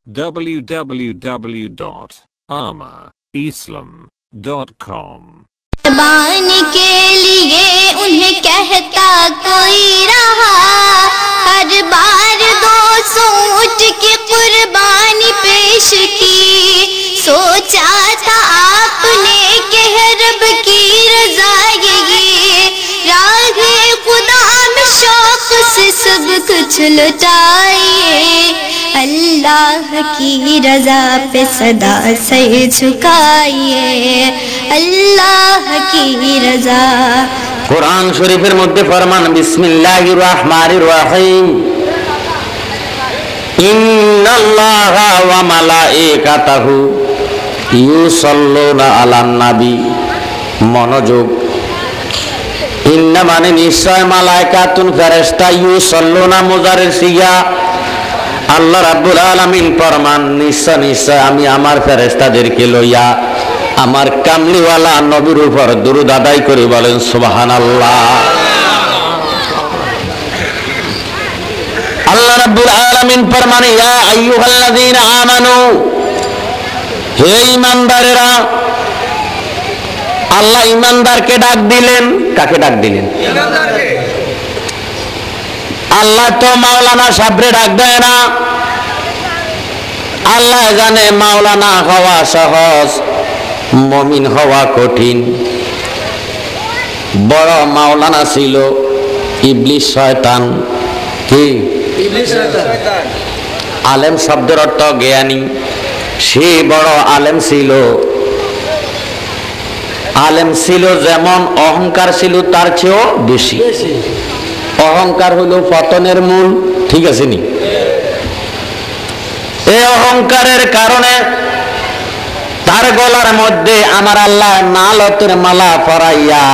www.armaislam.com। कुर्बानी के लिए उन्हें कहता कोई रहा, हर बार 200 ऊंट की कुर्बानी पेश की। सोचा था आपने कि रब की रज़ा ये राहे खुदा में शौक से सब कुछ लुटाइए। अल्लाह की रज़ा पे सदा सर झुकाइए, अल्लाह की रज़ा। कुरान शरीफের মধ্যে ফরমান বিসমিল্লাহির রহমানির রহিম ইন্নাল্লাহা ওয়া মালাইকাতাহু ইউসাল্লুনা আলান নবী। মনোযোগ, ইন্না মানে নিশ্চয়, মালাইকাতুন ফেরেশতা, ইউসাল্লুনা মুজারের সিগা। আল্লাহ রাব্বুল আলামিন ফরমান নিশ্চয় নিশ্চয় আমি আমার ফেরেশতাদেরকে লইয়া আমার কামলিওয়ালা নবীর উপর দুরূদ আদায় করি। বলেন সুবহানাল্লাহ। আল্লাহ রাব্বুল আলামিন ফরমান ইয়া আইয়ুহাল্লাযীনা আমানু, হে ঈমানদারেরা। আল্লাহ ঈমানদারকে ডাক দিলেন। কাকে ডাক দিলেন? ঈমানদারকে। আল্লাহ তো মাওলানা সাবরে ডাক দেয় না। আল্লাহ জানে মাওলানা হওয়া সহজ, মুমিন হওয়া কঠিন। বড় মাওলানা ছিল ইবলিস শয়তান। কি? ইবলিস শয়তান। আলেম শব্দের অর্থ জ্ঞানী। সে বড় আলেম ছিল। আলেম ছিল যেমন, অহংকার ছিল তার চেয়েও বেশি। অহংকার হলো পতনের মূল। ঠিক আছে নি? এই অহংকারের কারণে তার গলার মধ্যে আমার আল্লাহ নালতের মালা পরাইয়া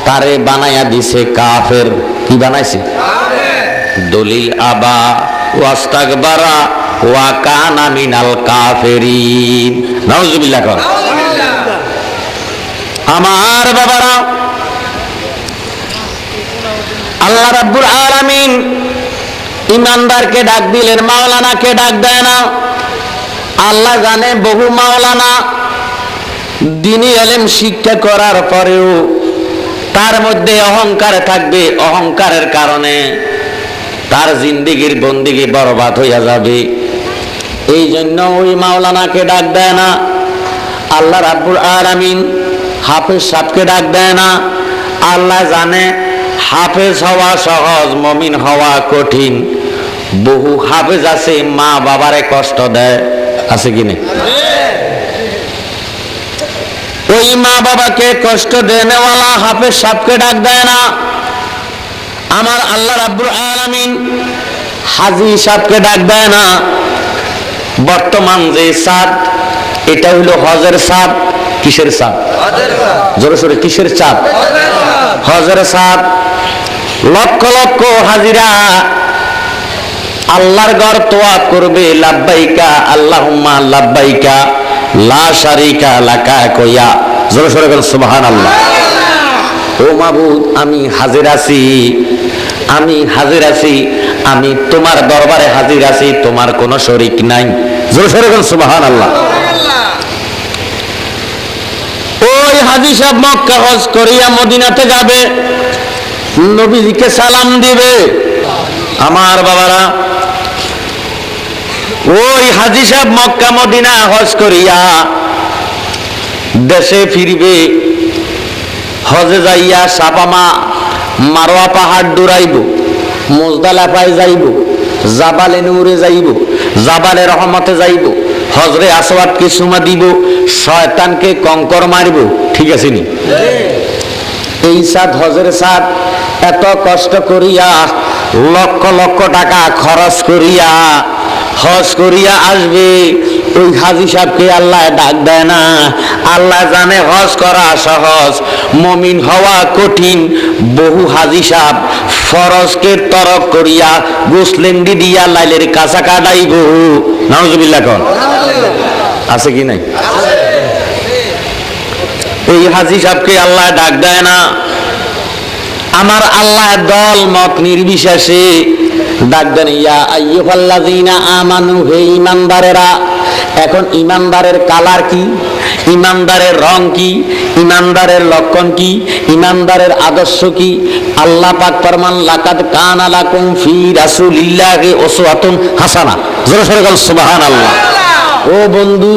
তারে বানাইয়া দিছে কাফের। কি বানাইছে? দলিল আবা ওয়াস্তাকবারা ওয়া কানা মিনাল কাফিরিন। নাউজুবিল্লাহ। আমার বাবারা, আল্লাহ রাব্বুল আলামিন ইমানদারকে ডাক দিলেন, মাওলানাকে ডাক দেয় না। আল্লাহ জানে বহু মাওলানা দ্বীনি ইলম শিক্ষা করার পরেও তার মধ্যে অহংকার থাকবে। অহংকারের কারণে তার জিন্দেগির বন্দেগি বরবাদ হইয়া যাবে। এই জন্য ওই মাওলানাকে ডাক দেয় না। আল্লাহ রাব্বুল আলামিন হাফেজ সাহেবকে ডাক দেয় না। আল্লাহ জানে হাফেজ হওয়া সহজ, মুমিন হওয়া কঠিন। বহু হাফেজ আছে মা বাবারে কষ্ট দেয়। আছে কি নেই? ওই মা বাবাকে কষ্ট দেনেওয়ালা হাফেজ সাহেবকে ডাক দেয় না। আমার আল্লাহ রাব্বুল আলামিন হাজী সাহেবকে ডাক দেয় না। বর্তমান যে চাঁদ, এটা হইল হজের চাঁদ। কিসের চাঁদ? জোরে সোরে কিসের চাঁদ? হজের চাঁদ। লক্ষ লক্ষ হাজিরা আল্লাহর ঘর তোয়াফ করবে লাব্বাইকা আল্লাহুম্মা লাব্বাইকা লা শারিকা লাকা কইয়া। জোরে সোরে বলেন সুবহানাল্লাহ। ও মাবুদ, আমি হাজির আছি, আমি হাজির আছি, আমি তোমার দরবারে হাজির আছি, তোমার কোনো শরীক নাই। জোরে সোরে বলেন সুবহানাল্লাহ। ওই হাজী সাহেব মক্কা হজ করিয়া মদিনাতে যাবে, নবীজিকে সালাম দিবে। আমার বাবারা, ওই হাজী সাহেব মক্কা মদিনা হজ করিয়া দেশে ফিরবে। হজে যাইয়া সাপামা মারোয়া পাহাড় দৌড়াইব, মুজদালিফায় যাইব, জাবালে নূরে যাইব, জাবালে রহমতে যাইব, হজরে আসওয়াদকে চুমা দিব, শয়তানকে কঙ্কর মারিব। ঠিক আছে নি? এই সাত হজের সাত এত কষ্ট করিয়া লক্ষ লক্ষ টাকা খরচ করিয়া হজ করিয়া আসবে। ওই হাজী সাহেবকে আল্লাহ ডাক দেয় না। আল্লাহ জানে হজ করা সহজ, মুমিন হওয়া কঠিন। বহু হাজী সাহেব ফরজকে তরক করিয়া গোসলেন্ডি দিয়া লাইলের কাঁচা কাটাইব। নাউজুবিল্লাহ। কোন আছে কি নাই? এই হাজী সাহেবকে আল্লাহ ডাক দেয় না। আমার আল্লাহ দল মত নির্বিশেষে ডাকবেন ইয়া আইয়ুহাল্লাযীনা আমানু, হে ঈমানদারেরা। এখন ঈমানদারের কালার কি, ঈমানদারের রং কি, ঈমানদারের লক্ষণ কি, ঈমানদারের আদর্শ কি? আল্লাহ পাক ফরমান লাকাদ কানা লাকুম ফি রাসূলিল্লাহি উসওয়াতুন হাসানা। জোরে সোরে বল সুবহানাল্লাহ। ও বন্ধু,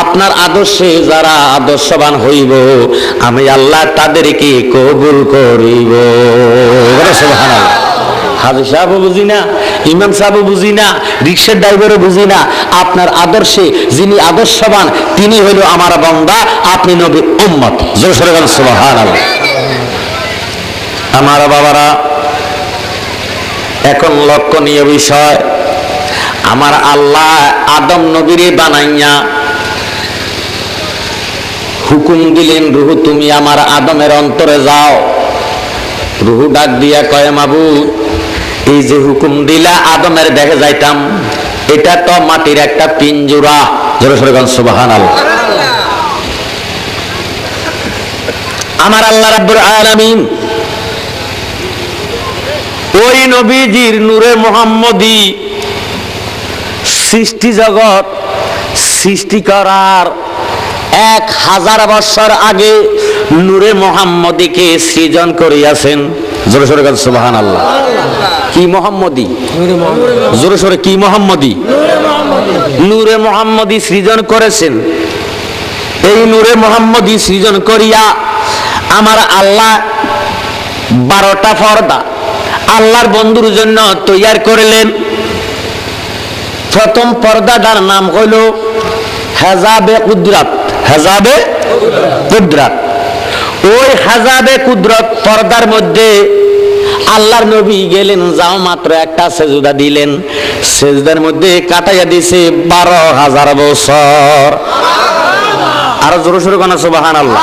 আপনার আদর্শে যারা আদর্শবান হইব, আমি আল্লাহ তাদেরকে কবুল করিব। সুবহানাল্লাহ। হাজী সাহেবও বুঝি না, ইমাম সাহেবও বুঝি না, রিক্সার ড্রাইভারও বুঝি না, আপনার আদর্শে যিনি আদর্শবান তিনি হইল আমার বান্দা, আপনি নবীর উম্মত। জোরে সোরে বল সুবহানাল্লাহ। আমার বাবারা, এখন লক্ষণীয় বিষয়, আমার আল্লাহ আদম নবীরে বানাইয়া হুকুম দিলেন, রুহু তুমি আমার আদমের অন্তরে যাও। রুহু ডাক দিয়া কয় মাবুদ, এই যে হুকুম দিলা আদমের দেখে যাইতাম, এটা তো মাটির একটা পিঞ্জুরা। জোরে সোরে বল সুবহানাল্লাহ। আমার আল্লাহ রাব্বুল আলামিন ওই নবীজির নূরে মুহাম্মদী সৃষ্টি জগৎ সৃষ্টি করার 1000 বছর আগে নূরে মুহাম্মদীকে সৃজন করিয়াছেন। জোরে সোরে বল সুবহানাল্লাহ। কি মুহাম্মদী? জোরে সোরে কি মুহাম্মদী? নূরে মুহাম্মদী সৃজন করেছেন। এই নূরে মুহাম্মদী সৃজন করিয়া আমার আল্লাহ 12টা পর্দা আল্লাহর বন্ধুর জন্য তৈয়ার করলেন। প্রথম পর্দাটার নাম হইল হেজাবে কুদরত। হেজাবে কুদরত। ওই হেজাবে কুদরত পর্দার মধ্যে আল্লাহর নবী গেলেন, যাও মাত্র একটা সেজদা দিলেন, সেজদার মধ্যে কাটাইয়া দিছে 12,000 বছর। আরো জোরে সোরে কোন সুবহানাল্লাহ।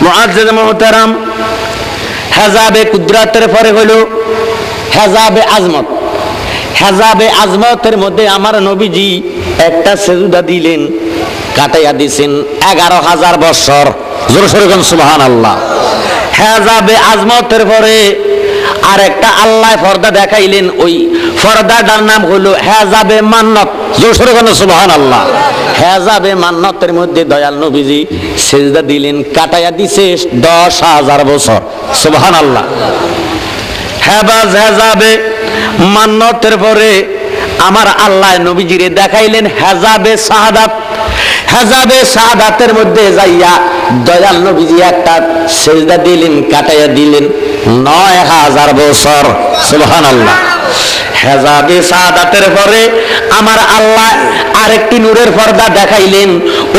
মুআজ্জিজ মুহতারাম, হেজাবে কুদরতের পরে হইল হেজাবে আজমত। হেজাবে আজমতের মধ্যে আমার নবীজি একটা সেজদা দিলেন, কাটাইয়া দিছেন 11,000 বছর। জোরে সোরে কোন সুবহানাল্লাহ। হেজাবে আজমতের পরে আর একটা আল্লাহ পর্দা দেখাইলেন, ওই পর্দাটার নাম হলো হেজাবে মান্নত। জোরে সোরে কোন সুবহানাল্লাহ। হেজাবে মান্নতের মধ্যে দয়াল নবীজি সেজদা দিলেন, কাটাইয়া দিছে 10,000 বছর। সুবহানাল্লাহ। হেজাবে মান্নতের পরে আমার আল্লাহ নবীজিরে দেখাইলেন হেজাবে শাহাদাত। হেজাবে শাহাদাতের মধ্যে যাইয়া দয়াল নবীজি একটা সেজদা দিলেন, কাটাইয়া দিলেন 9,000 বছর। সুবহানাল্লাহ। হেজাবে শাহাদাতের পরে আমার আল্লাহ আরেকটি নূরের পর্দা দেখাইলেন,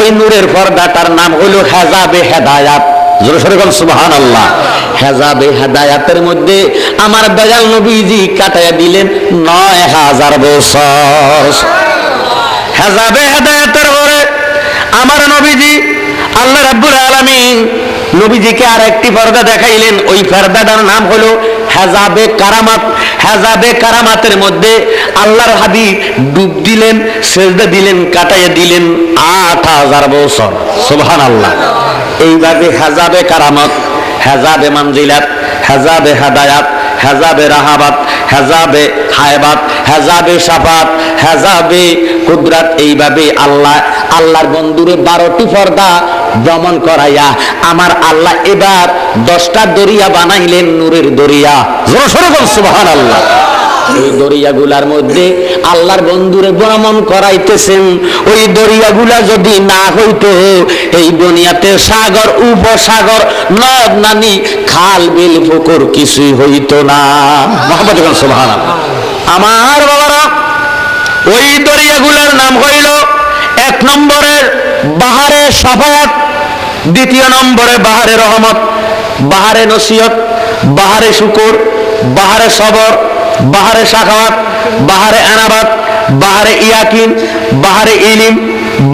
ওই নূরের পর্দাটার নাম হলো হেজাবে হেদায়াত। জোরে সোরে বল সুবহানাল্লাহ। হেজাবে হেদায়াতের মধ্যে আমার দয়াল নবীজি কাটাইয়া দিলেন 9,000 বছর। হেজাবে হেদায়াতের পরে আমার নবীজি আল্লাহ রাব্বুল আলামিন নবীজিকে আরেকটি পর্দা দেখাইলেন, ওই পর্দাটার নাম হলো হেজাবে কারামাত। হেজাবে কারামাতের মধ্যে আল্লাহর হাবিব ডুব দিলেন, সেজদা দিলেন, কাটাইয়া দিলেন 8,000 বছর। সুবহানাল্লাহ। এইভাবে হেজাবে কারামত, হেজাবে মানজিলাত, হেজাবে হেদায়াত, হেজাবে রাহাবাত, হেজাবে হায়বাত, হেজাবে শাফাত, হেজাবে কুদরত, এইভাবে আল্লাহর বন্ধুরে 12টি পর্দা ভ্রমণ করাইয়া আমার আল্লাহ এবার 10টা দরিয়া বানাইলেন, নূরের দরিয়া। জোরে সোরে বল সুবহানাল্লাহ। ওই দরিয়াগুলার মধ্যে আল্লাহর বন্ধুরে ভ্রমণ করাইতেছেন। ওই দরিয়াগুলা যদি না হইতো, এই দুনিয়াতে সাগর, উপসাগর, নদ নানি, খাল বিল পুকুর কিছুই হইতো না। মুহাম্মদ সুবহানাল্লাহ। আমার বাবারা, ওই দরিয়াগুলার নাম হইল 1 নম্বরের বাহারে শাফায়াত, 2 নম্বরে বাহারে রহমত, বাহারে নসিহত, বাহারে শুকর, বাহারে সবর, বাহারে শাখাওয়াত, বাহারে আনাবাত, বাহারে ইয়াকিন, বাহারে ইলিম,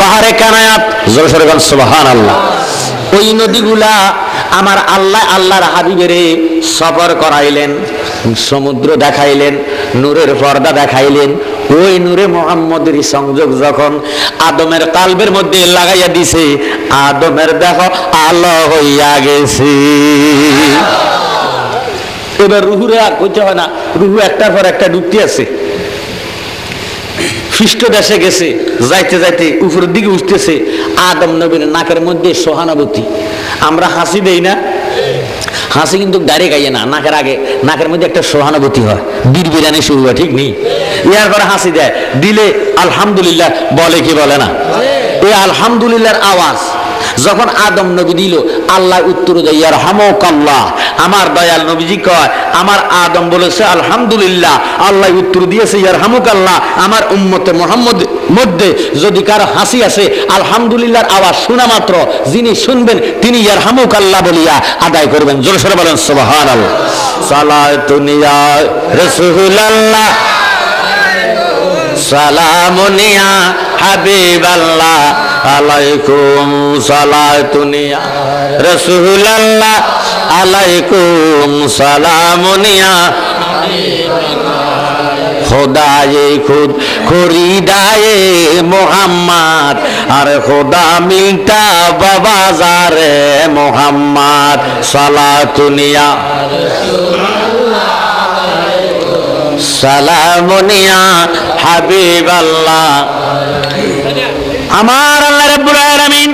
বাহারে কানায়াত। জোরে সোরে বল সুবহানাল্লাহ। ওই নদীগুলা আমার আল্লাহ আল্লাহর হাবিবেরে সফর করাইলেন, সমুদ্র দেখাইলেন, নূরের পর্দা দেখাইলেন। ওই নূরে মুহাম্মদের সংযোগ যখন আদমের কালবের মধ্যে লাগাইয়া দিছে, আদমের দেখো আলো হইয়া গেছে। এবার রুহুরে আর কইতে হয় না, রুহু একটার পর একটা ঢুকতে আছে। খ্রিস্ট দেশে গেছে, যাইতে যাইতে উপরের দিকে উঠতেছে, আদম নবীর নাকের মধ্যে সহানুভূতি। আমরা হাসি দেই না, হাসি কিন্তু ডাইরেক্ট আইয়ে না, নাকের আগে নাকের মধ্যে একটা সহানুভূতি হয়, বিড়বিড়ানি শুরু হয়, ঠিক নেই? ইয়ার পরে হাসি দেয়, দিলে আলহামদুলিল্লাহ বলে কি বলে না? এই আলহামদুলিল্লাহর আওয়াজ যখন আদম নবী দিল, আল্লাহ উত্তর দেয় ইয়ারহামুকাল্লাহ। আমার দয়াল নবীজি কয়, আমার আদম বলেছে আলহামদুলিল্লাহ, আল্লাহ উত্তর দিয়েছে ইয়ারহামুকাল্লাহ। আমার উম্মতে মুহাম্মদ মধ্যে যদি কারো হাসি আসে, আলহামদুলিল্লাহর আওয়াজ শোনা মাত্র যিনি শুনবেন তিনি ইয়ারহামুকাল্লাহ বলিয়া আদায় করবেন। জোরে সোরে বলেন সুবহানাল্লাহ। সালাতু ইয়া রাসূলুল্লাহ, সালামুন ইয়া হাবিবাল্লাহ, আলাইকুম সালাতুন ইয়া রাসূলুল্লাহ, আলাইকুম সালামুন ইয়া খোদায়ে খুদ খরিদায়ে মোহাম্মদ, আর খোদা মিলতা বাবাজারে মোহাম্মদ, সালাতুন ইয়া সালামুন ইয়া হাবিবাল্লাহ। আমার আল্লাহ রাব্বুল আলামিন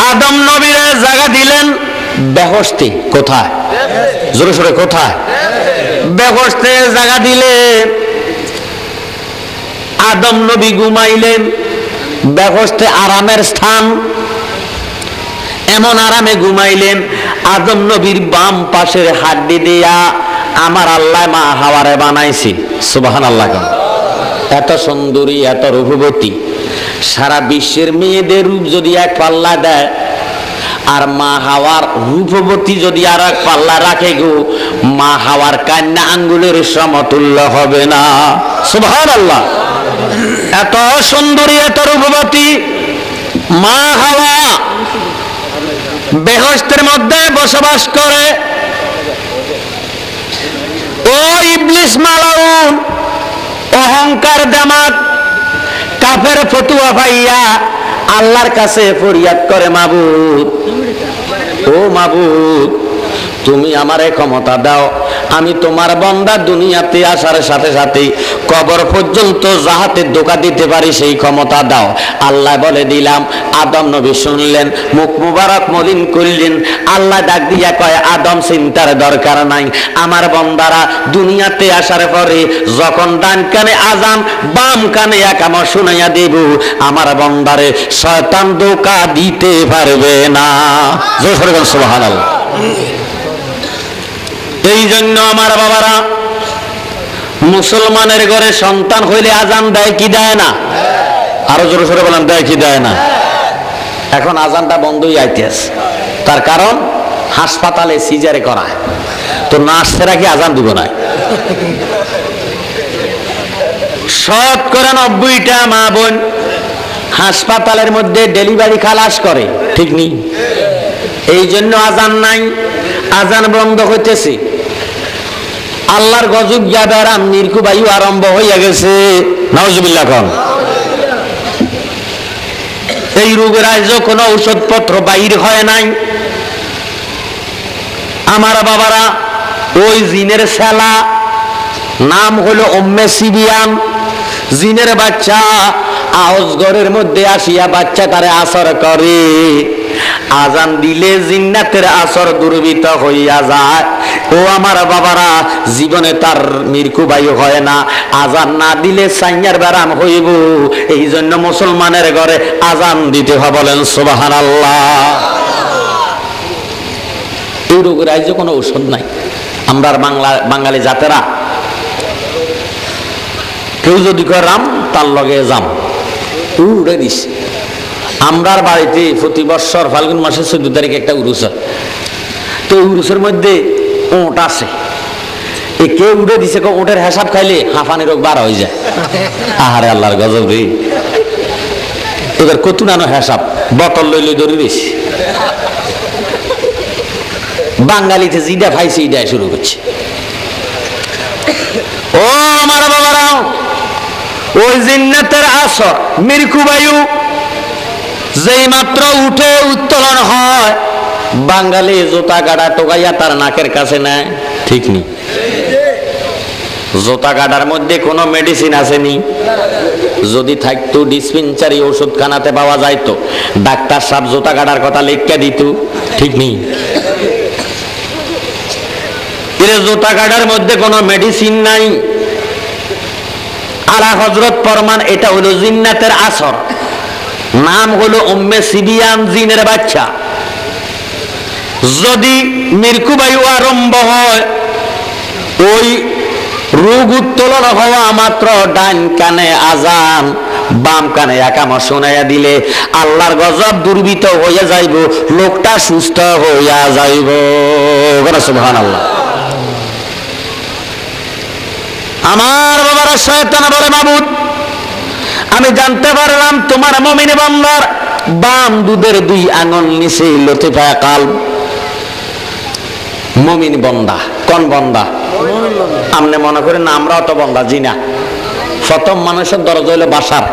আদম নবীর জায়গা দিলেন বেহেশতে। কোথায়? জোরে সোরে কোথায়? বেহেশতে জায়গা দিলেন। আদম নবী ঘুমাইলেন, বেহেশতে আরামের স্থান, এমন আরামে ঘুমাইলেন, আদম নবীর বাম পাশের হাড্ডি দিয়া আমার আল্লাহ মা হাওয়ারে বানাইছি। সুবহানাল্লাহ। এত সুন্দরী, এত রূপবতী, সারা বিশ্বের মেয়েদের রূপ যদি এক পাল্লা দেয়, আর মা হাওয়ার রূপবতী যদি আর এক পাল্লা রাখে গো, মা হাওয়ার কান্না আঙ্গুলের সমতুল্য হবে না। সুবহানাল্লাহ। এত সুন্দরী, এত রূপবতী মা হাওয়া বেহেশতের মধ্যে বসবাস করে। ও ইবলিস মালাউন, অহংকার দামাত কাফের ফতুয়া পাইয়া আল্লাহর কাছে ফরিয়াদ করে, মাবুদ, ও মাবুদ, তুমি আমারে ক্ষমতা দাও, আমি তোমার বান্দা দুনিয়াতে আসার সাথে সাথে কবর পর্যন্ত যাহাতে ধোঁকা দিতে পারি সেই ক্ষমতা দাও। আল্লাহ বলে দিলাম। আদম নবী শুনলেন, মুখ মুবারক মলিন করলেন। আল্লাহ ডাক দিয়া কয়, আদম চিন্তার দরকার নাই, আমার বান্দারা দুনিয়াতে আসার পরে যখন ডান কানে আজান, বাম কানে একামত শুনাইয়া দেব, আমার বান্দারে শয়তান ধোঁকা দিতে পারবে না। জোরে সোরে বলেন সুবহানাল্লাহ। এই জন্য আমার বাবারা, মুসলমানের ঘরে সন্তান হইলে আজান দেয় কি দেয় না? আরো জোরে সোরে বলেন, দেয় কি দেয় না? এখন আজানটা বন্ধই আইতেছে। তার কারণ হাসপাতালে সিজারে করায়, তো নার্সেরা কি আজান দিব না? শতকরা 90টা মা বোন হাসপাতালের মধ্যে ডেলিভারি খালাস করে, ঠিক নেই? এই জন্য আজান নাই, আজান বন্ধ হইতেছে। আল্লাহর গজব জাবেরাম নির্কুবায়ু আরম্ভ হইয়া গেছে। নাউজুবিল্লাহ। কোন এই রোগের আজ কোনো ঔষধপত্র বাইর হয় নাই। আমার বাবারা, ওই জিনের ছেলা নাম হলো উম্মে সিবিয়ান, জিনের বাচ্চা আওয়াজঘরের মধ্যে আসিয়া বাচ্চা তারে আসর করে। আজান দিলে জিন্নাতের আসর দুর্বৃত হইয়া যায়। ও আমার বাবারা, জীবনে তার মৃত্যুবায়ু হয় না, আজান না দিলে সাইয়ার ব্যারাম হইব। এই জন্য মুসলমানের ঘরে আজান দিতে হয়। বলেন সুবহানাল্লাহ। এই রোগের আজ কোনো ঔষধ নাই। আমরা বাঙালি জাতেরা কেউ যদি কয় রাম, তার লগে যাম, উড়ে দিস। আমরার বাড়িতে প্রতি বছর ফাল্গুন মাসের 14 তারিখে একটা উরুস হয়। তো উরুসের মধ্যে ওট আছে, এ কে উড়ে দিছে, ওটের হিসাব খাইলে হাঁফানি রোগ বার হয়ে যায়। আহারে আল্লাহর গজব রে। এবার কত নানো হিসাব, বোতল লইলে ধরে দিছি। বাঙালিতে জিডা ফাইছে ইডা শুরু করছে। ও আমার বাবারা, ওই জিন্নাতের আসর মৃত্যুবায়ু যেই মাত্র উঠে উত্তোলন হয়, বাঙালি জুতা কাটা টোকাইয়া তার নাকের কাছে নেয়, ঠিক নেই? জুতা কাটার মধ্যে কোনো মেডিসিন আসেনি? যদি থাকতো ডিসপেন্সারি ওষুধখানাতে পাওয়া যাইতো, ডাক্তার সাহেব জুতা কাটার কথা লিখে দিত, ঠিক নেই? জুতা কাটার মধ্যে কোনো মেডিসিন নাই। আলা হযরত ফরমান এটা হলো জিন্নাতের আসর, নাম হলো উম্মে সিবিয়ান, জিনের বাচ্চা। যদি মৃত্যুবায়ু আরম্ভ হয়, ওই রোগ উত্তোলন হওয়া মাত্র ডান কানে আজান, বাম কানে একামা শোনাইয়া দিলে আল্লাহর গজব দুর্বৃত হইয়া যাইব, লোকটা সুস্থ হইয়া যাইব। সুবহানাল্লাহ। আমার বাবারা শয়তান বলে, মাবুদ আমি জানতে পারলাম তোমার মুমিন বান্দার বাম দুধের 2 আঙ্গুল নিচে লতিফা কালব। মুমিন বান্দা কোন বান্দা? আপনি মনে করেন না আমরাও তো বান্দা? জি না। প্রথম মানুষের দরজা হইল বাসার,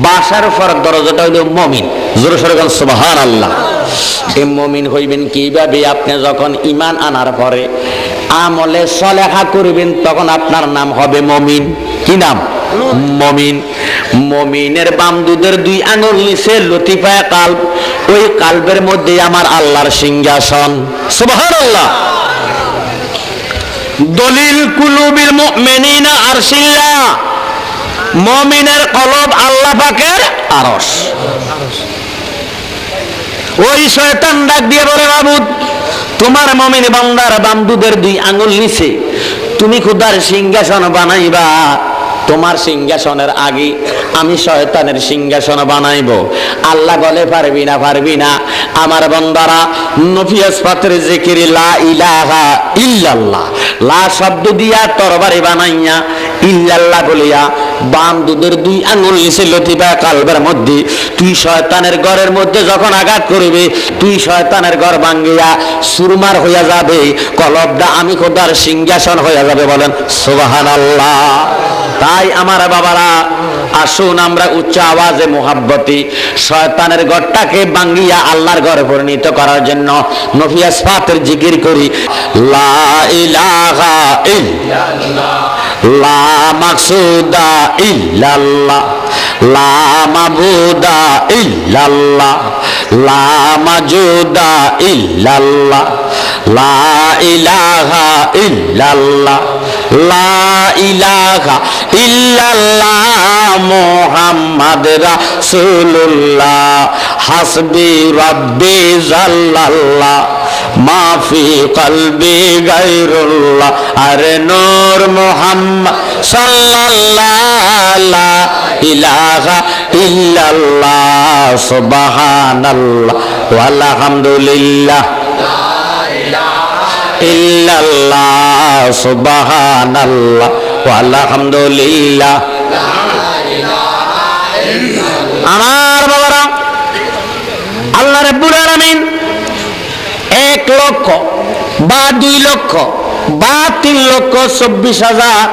বাসার পর দরজাটা হইল মুমিন। জোরে সোরে বলেন সুবহানাল্লাহ। এই মুমিন হইবেন কিভাবে? আপনি যখন ঈমান আনার পরে আমলে সলেহা করবেন, তখন আপনার নাম হবে মুমিন। কি নাম? মুমিন। মুমিনের বাম দুধের 2 আঙ্গুল নিচে লতিফা কালব, ওই কালবের মধ্যে আমার আল্লাহর সিংহাসন। সুবহানাল্লাহ। দলিল কুলুবিল মুমিনিনা আরশিল্লাহ, মুমিনের কলব আল্লাহ পাকের আরশ। ওই শয়তান ডাক দিয়ে বলে, মাবুদ তোমার মুমিন বান্দার বাম দুধের 2 আঙ্গুল নিচে তুমি খোদার সিংহাসন বানাইবা, তোমার সিংহাসনের আগে আমি শয়তানের সিংহাসন বানাইব। আল্লাহ বলে, পারবি না, পারবি না। আমার বান্দারা নফিয়াস পাতের জিকির লা ইলাহা ইল্লাল্লাহ, লা শব্দ দিয়া তরবারি বানাইয়া ইল্লাল্লাহ বলিয়া বাম দুধের 2 আঙ্গুল নিচে লতিফা কালবের মধ্যে তুই শয়তানের ঘরের মধ্যে যখন আঘাত করবে, তুই শয়তানের ঘর ভাঙ্গিয়া সুরমার হইয়া যাবে, কলবটা আমি খোদার সিংহাসন হইয়া যাবে। বলেন সুবহানাল্লাহ। তাই আমার বাবারা, আসুন আমরা উচ্চ আওয়াজে মুহাব্বতি শয়তানের ঘরটাকে ভাঙ্গিয়া আল্লাহর ঘরে পরিণত করার জন্য নফিয়াস পাতের জিকির করি। লা ইলাহা ইল্লাল্লাহ, লা মাকসুদা ইল্লাল্লাহ, লা মাবুদা ইল্লাল্লাহ, লা মাজুদা ইল্লাল্লাহ, লা ইলাহা ইল্লাল্লাহ, লা ইলাহা ইল্লাল্লাহ, মুহাম্মাদ রাসূলুল্লাহ, হাসবি রাব্বি জাল্লাল্লাহ, মাফি কলবি গায়রুল্লাহ, আরে নূর মুহাম্মদ সাল্লাল্লাহ, লা ইলাহা ইল্লাল্লাহ, সুবহানাল্লাহ ওয়ালহামদুলিল্লাহ, ইল্লাল্লাহ, সুবহানাল্লাহ ওয়ালহামদুলিল্লাহ। আমার বাবারা, আল্লাহ রাব্বুল আলামিন 1 লক্ষ বা 2 লক্ষ বা 3 লক্ষ 24,000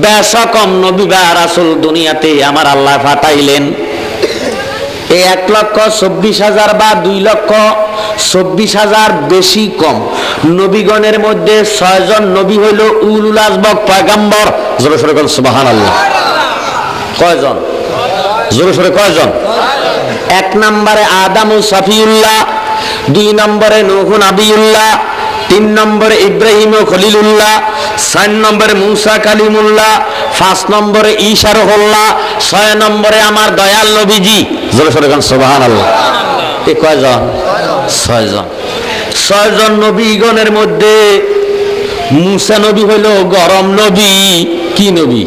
বেশা কম নবী বা রাসূল দুনিয়াতে আমার আল্লাহ পাঠাইলেন। এই 1,24,000 বা 2,24,000 বেশি কম নবীগণের মধ্যে 6 জন নবী হইল উলুল আজম পয়গম্বর। জোরে সোরে বলেন সুবহানাল্লাহ। কয়জন? জোরে সোরে কয়জন? 1 নম্বরে আদম সফিউল্লাহ, 2 নম্বরে নূহ নবিউল্লাহ, 3 নম্বরে ইব্রাহিম খলিলুল্লাহ, 4 নম্বরে মুসা কালিমুল্লাহ, 5 নম্বরে ঈসা রুহুল্লাহ, 6 নম্বরে আমার দয়াল নবীজি। জোরে সোরে বলেন সুবহানাল্লাহ। এই কয়জন? 6 জন। 6 জন নবীগণের মধ্যে মুসা নবী হইল গরম নবী। কি নবী?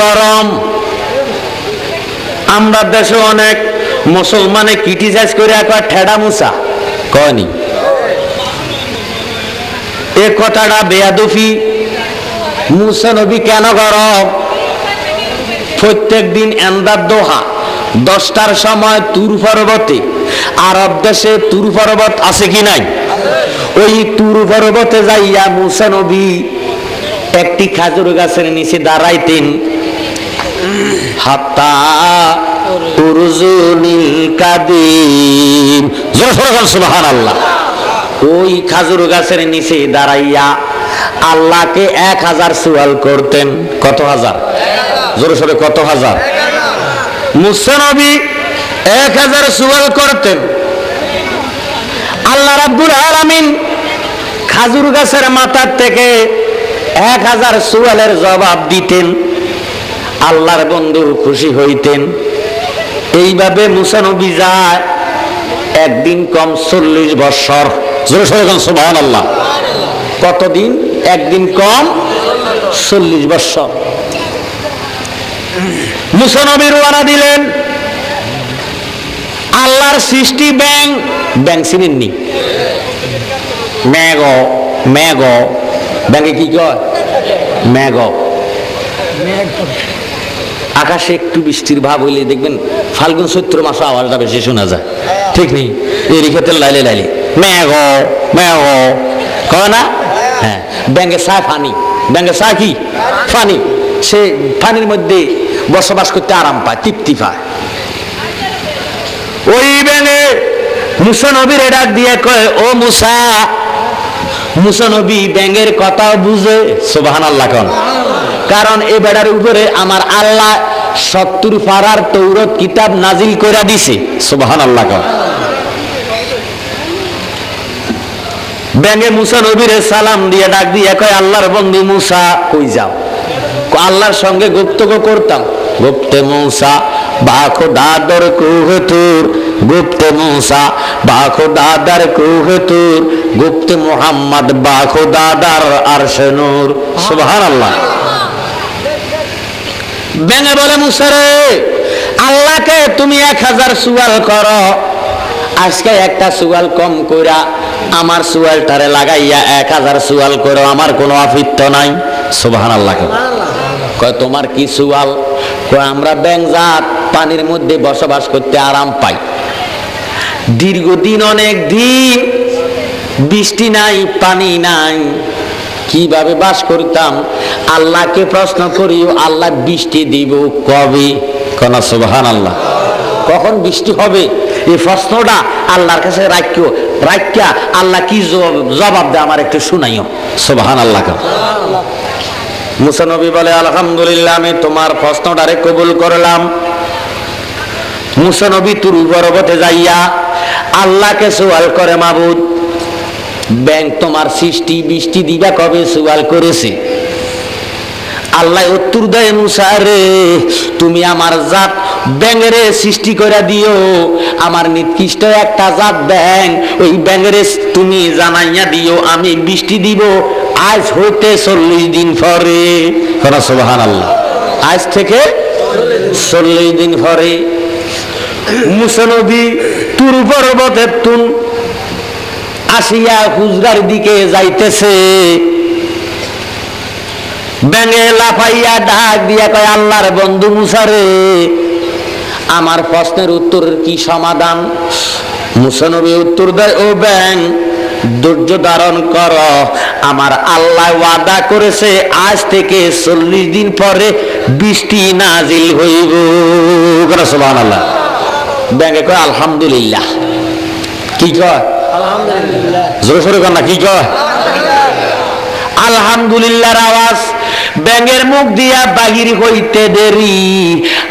গরম। আমরা দেশে অনেক মুসলমানে ক্রিটিসাইজ করে একবার ঠেডা মুসা কয়নি? এ কথাটা বেয়াদফি। মুসা নবী কেন গরম? প্রত্যেক দিন এন্দার দোহা 10টার সময় তুর পর্বতে, আরব দেশে তুর পর্বত আছে কি নাই? ওই তুর পর্বতে যাইয়া মুসা নবী একটি খাজুর গাছের নিচে দাঁড়াইতেন। হাত্তা উরজুনিল কাদিম। জোরে সোরে বল সুবহানাল্লাহ। ওই খাজুর গাছের নিচে দাঁড়াইয়া আল্লাহকে 1000 সুয়াল করতেন। কত হাজার? জোরে সোরে কত হাজার? মুসা নবী 1000 সুয়াল করতেন। আল্লাহ রাব্বুল আলামিন খাজুর গাছের মাথার থেকে 1000 সুয়ালের জবাব দিতেন। আল্লাহর বন্ধু খুশি হইতেন। এইভাবে মুসা নবী যায় একদিন কম 40 বছর। জোরে সোরে বলেন সুবহানাল্লাহ। কতদিন? একদিন কম 40 বছর। মুসা নবী রওনা দিলেন। আল্লাহর সৃষ্টি ব্যাং, ব্যাং চিনেননি? মেঘ, মেঘ, ব্যাঙে কি কয়? মেঘ। আকাশে একটু বৃষ্টির ভাব হইলে দেখবেন ফাল্গুন চৈত্র মাসে আওয়াজটা বেশি শোনা যায়, ঠিক নেই? এরই ক্ষেত্রে লাইলে লাইলে মেঘ মেঘ কয় না? হ্যাঁ, ব্যাঙে চায় পানি। ব্যাঙে চায় কি? পানি। সে পানির মধ্যে বসবাস করতে আরাম পায়, তৃপ্তি পায়। ওই ব্যাঙে মুসা নবীর ডাক দিয়ে কয়, ও মুসা। মুসা নবী ব্যাঙের কথা বুঝে। সুবহানাল্লাহ কোন? কারণ এই বেড়ার উপরে আমার আল্লাহ 70 পারার তৌরত কিতাব নাজিল করে দিছে। সুবহানাল্লাহ কোন? ব্যাঙে মুসা নবীরে সালাম দিয়ে ডাক দিয়ে কয়, আল্লাহর বন্ধু মুসা কই যাও? আল্লাহর সঙ্গে গুপ্তগ করতাম। গুপ্তে মুসা বা খোদাদার কুহতুর, গুপ্তে মুসা বা খোদাদার কুহতুর, গুপ্তে মুহাম্মদ বা খোদাদার আরশে নূর। সুবহানাল্লাহ। ব্যাঙে বলে, মুসা রে, আল্লাহকে তুমি 1000 সুয়াল করো, আজকে একটা সুয়াল কম কইরা আমার সুয়ালটারে লাগাইয়া 1000 সুয়াল করো, আমার কোনো আফিত্ত নাই। সুবহানাল্লাহ। কয়, তোমার কি সুয়াল? কয়, আমরা ব্যাঙজাত পানির মধ্যে বসবাস করতে আরাম পাই। দীর্ঘদিন, অনেক দিন বৃষ্টি নাই, পানি নাই, কিভাবে বাস করতাম? আল্লাহকে প্রশ্ন করিও, আল্লাহ বৃষ্টি দিব কবে? কোন? সুবহানাল্লাহ। কখন বৃষ্টি হবে এই প্রশ্নটা আল্লাহর কাছে রাখিয়া আল্লাহ কি জবাব দেয় আমার একটু শুনাইও। সুবহানাল্লাহ। মুসা নবী বলে, আলহামদুলিল্লাহ, আমি তোমার প্রশ্নটারে কবুল করলাম। মুসা নবী তুর পর্বতে যাইয়া আল্লাহকে সওয়াল করে, মাবুদ, ব্যাঙ তোমার সৃষ্টি, বৃষ্টি দিবা কবে সওয়াল করেছে। আল্লাহ উত্তর দেয়, মুসা রে, তুমি আমার জাত ব্যাঙেরে সৃষ্টি করে দিও, আমার নির্দিষ্ট একটা জাত ব্যাঙ, ওই ব্যাঙেরে তুমি জানাইয়া দিও আমি বৃষ্টি দিব আজ হইতে 40 দিন পরে। সুবহানাল্লাহ। আজ থেকে 40 দিন পরে মুসা নবী তুর পর্বতে তুন আসিয়া হুজরার দিকে যাইতেছে। ব্যাঙে লাফাইয়া ডাক দিয়া কয়, আল্লাহর বন্ধু মুসা রে, আমার প্রশ্নের উত্তরের কি সমাধান? মুসা নবী উত্তর দেয়, ও ব্যাঙ, ধৈর্য ধারণ কর, আমার আল্লাহ ওয়াদা করেছে আজ থেকে 40 দিন পরে বৃষ্টি নাজিল হইব। সুবহানাল্লাহ। ব্যাঙে কয়, আলহামদুলিল্লাহ। কি কয়? আলহামদুলিল্লাহ। জোরে সোরে কর না, কি কয়? আলহামদুলিল্লাহর আওয়াজ ব্যাঙের মুখ দিয়া বাহির হইতে দেরি,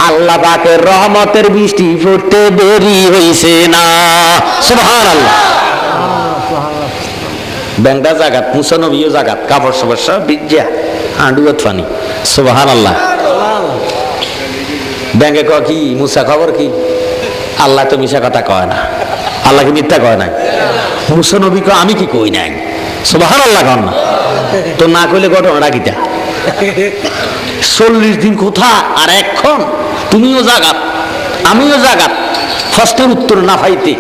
আল্লাহ পাকের রহমতের বৃষ্টি পড়তে দেরি হইছে না। সুবহানাল্লাহ। ব্যাংটা জাগাত, মুসা নবীও জাগাত, কাপড় সাপড় সব ভিজা, আঁডুয়াত পানি। সুবহানাল্লাহ। ব্যাংকে কয়, কি মুসা খবর কি? আল্লাহ তো মিশা কথা কয় না, আল্লাহকে মিথ্যা কয় নাই। মুসা নবী কয়, আমি কি কই নাই? সুবহানাল্লাহ কন না তো, না কইলে ঘটনাটা কিটা? 40 দিন কোথা আর এখন তুমিও জাগাত আমিও জাগাত, প্রশ্নের উত্তর না পাইতে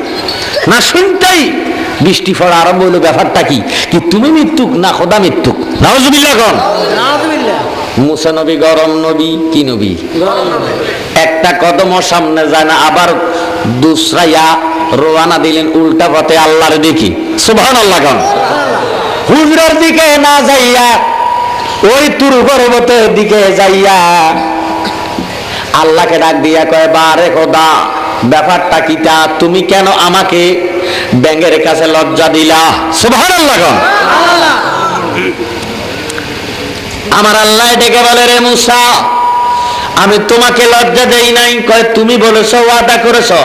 না শুনতেই বৃষ্টি পড়া আরম্ভ হইলো। ব্যাপারটা কি? কি তুমি মৃত্যুক না খোদা মৃত্যুক? নাউজুবিল্লাহ কোন? মুসা নবী গরম নবী, কি নবী? একটা কদম সামনে যায় না, আবার দুসরাইয়া রওনা দিলেন উল্টা পথে আল্লাহর দিকে। সুবহানাল্লাহ কোন? হুজরার দিকে না যাইয়া ওই তুর পর্বতের দিকে যাইয়া আল্লাহকে ডাক দিয়া কয়, বারে খোদা, ব্যাপারটা কিটা? তুমি কেন আমাকে ব্যাঙের কাছে লজ্জা দিলা? সুবহানাল্লাহ। আমার আল্লাহ ডেকে বলে, রে মুসা, আমি তোমাকে লজ্জা দেই নাই। কয়, তুমি বলেছো, ওয়াদা করেছো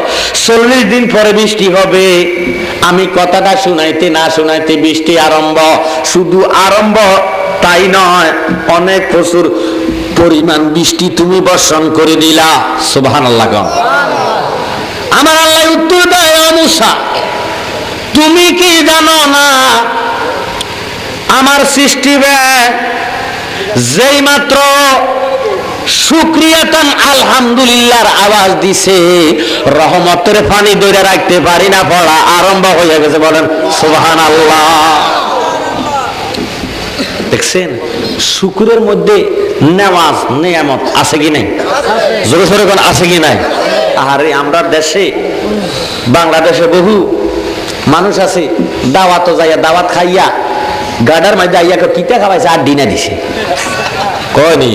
40 দিন পরে বৃষ্টি হবে। আমি কথাটা শুনাইতে না শুনাইতে বৃষ্টি আরম্ভ। শুধু আরম্ভ তাই নয়, অনেক প্রচুর পরিমাণ বৃষ্টি তুমি বর্ষণ করে দিলা। সুবহানাল্লাহ। আমার আল্লাহ উত্তর দেয়, ও মুসা, তুমি কি জানো না আমার সৃষ্টি যেই মাত্র শুকরিয়াতান আলহামদুলিল্লাহর আওয়াজ দিছে, রহমতের পানি ধরে রাখতে পারি না, পড়া আরম্ভ হয়ে গেছে। বলেন সুবহানাল্লাহ। দেখছেন, শুকরের মধ্যে নেওয়াজ নিয়ামত আছে কি নাই? জোরে জোরে কোন আছে কি নাই? আরে আমরা দেশে, বাংলাদেশে বহু মানুষ আছে, দাওয়াত যাইয়া দাওয়াত খাইয়া গাডার মধ্যে আইয়া কিতা খাওয়াইছে, আর ডিনা দিছে। কয় নি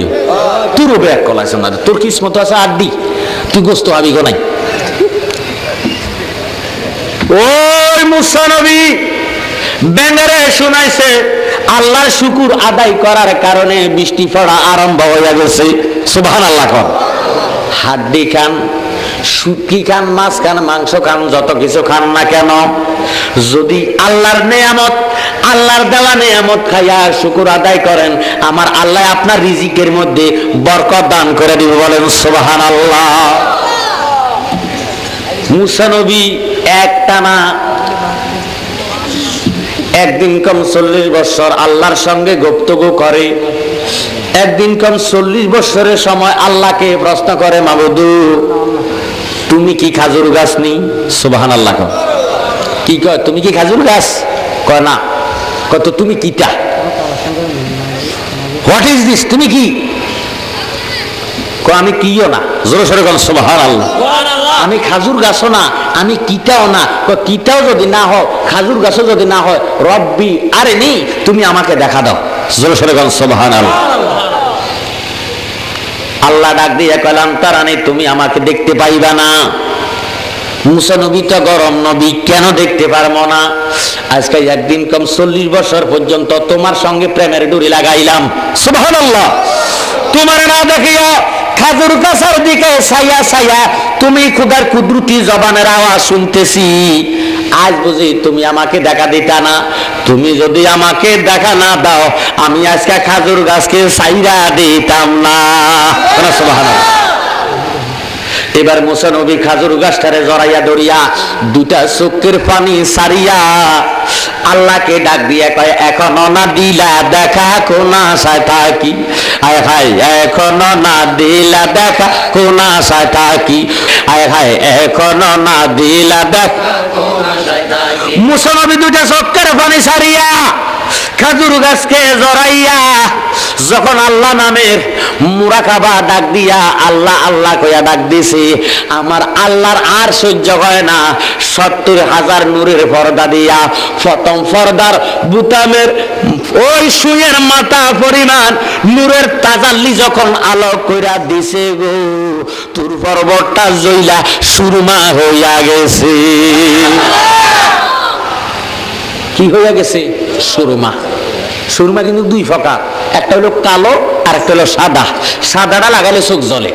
তোর ব্যাগ কলাইছ না, তোর কিসমত আছে আড্ডি, তুই গোস্ত হাবি গো নাই। ওই মুসা নবী ব্যাঙেরে শুনাইছে আল্লাহর শুকুর আদায় করার কারণে বৃষ্টি পড়া আরম্ভ হয়ে গেছে। সুবহানাল্লাহ। হাড্ডি খান, শুটকি খান, মাছ খান, মাংস খান, যত কিছু খান না কেন, যদি আল্লাহর নেয়ামত, আল্লাহর দেওয়া নেয়ামত খাইয়া শুকুর আদায় করেন, আমার আল্লাহ আপনার রিজিকের মধ্যে বরকত দান করে দিবে। বলেন সুবহানাল্লাহ। মুসা নবী একটানা একদিন কম 40 বছর আল্লাহর সঙ্গে গুপ্তগু করে। একদিন কম 40 বছরের সময় আল্লাহকে প্রশ্ন করে, মাবুদু, তুমি কি খাজুর গাছ নি? সুবহানাল্লাহ। কি কয়, তুমি কি খাজুর গাছ? কয় না। কত তুমি কিটা? What is this? তুমি কি? কয় আমি কিও না। জোরে সরে কোন সুবহানাল্লাহ। আমি খাজুর গাছও না, আমি কিটাও না। কয় কিটাও যদি না হয়, খাজুর গাছও যদি না হয়, রব্বি আরে নেই, তুমি আমাকে দেখা দাও। জোরে সরে কোন সুবহানাল্লাহ। আল্লাহ ডাক দিয়ে কলাম, তারানি তুমি আমাকে দেখতে পাইবা না। মুসা নবী তো গরম নবী, কেন দেখতে পারবো না? আজকে একদিন কম 40 বছর পর্যন্ত তোমার সঙ্গে প্রেমের ডুরি লাগাইলাম। সুবহানাল্লাহ। তোমার না দেখিয়া খাজুর গাছের দিকে ছায়া ছায়া তুমি খুদার কুদরতি জবানের আওয়াজ শুনতেছি। আজ বুঝি তুমি আমাকে দেখা দিতা না। তুমি যদি আমাকে দেখা না দাও, আমি আজকে খাজুর গাছকে ছাইরা দিতাম না। সুবহানাল্লাহ। এবার মুসা নবী খাজুর গাছটারে জড়াইয়া ধরিয়া দুটা চোখের পানি সারিয়া আল্লাহকে ডাক দিয়া কয়, এখনো না দিলা দেখা কোন আশায় থাকি? আয় হায়, এখনো না দিলা দেখা কোন আশায় থাকি? আয় হায়, এখনো না দিলা দেখা কোন আশায় থাকি? মুসা নবী দুটা চোখের পানি সারিয়া খাজুর গাছকে জড়াইয়া যখন আল্লাহ নামের মুরাকাবা ডাক দিয়া আল্লাহ আল্লাহ কইয়া ডাক দিছে, আমার আল্লাহর আর সহ্য হয় না। 70,000 নূরের পর্দা দিয়া প্রথম পর্দার বুতামের ওই সুয়ের মাথা পরিমাণ নূরের তাজাল্লি যখন আলোক কইরা দিছে গো, তুর পর্বতটা জইলা সুরমা হইয়া গেছে। কি হইয়া গেছে? সুরমা। সুরমা কিন্তু দুই প্রকার, একটা হলো কালো আর একটা হলো সাদা। সাদাটা লাগালে চোখ জ্বলে,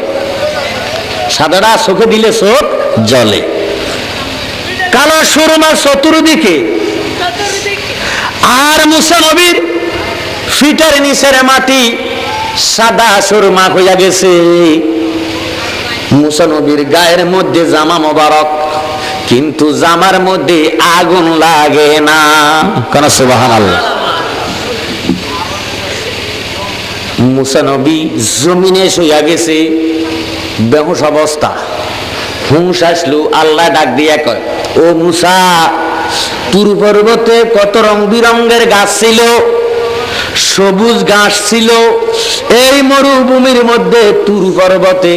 সাদাটা চোখে দিলে চোখ জ্বলে। কালো সুরমা চতুর্দিকে। আর মুসা নবীর ফিটার নিচের মাটি সাদা সুরমা হইয়া গেছে। মুসা নবীর গায়ের মধ্যে জামা মোবারক, কিন্তু জামার মধ্যে আগুন লাগে না। কেন? সুবহানাল্লাহ। মুসা নবী জমিনে শুইয়া গেছে, বেহুশ অবস্থা। হুঁশ আসলো, আল্লাহ ডাক দিয়া কয়, ও মুসা, তুর পর্বতে কত রং বিরঙ্গের গাছ ছিল, সবুজ ঘাস ছিল। এই মরুভূমির মধ্যে তুর পর্বতে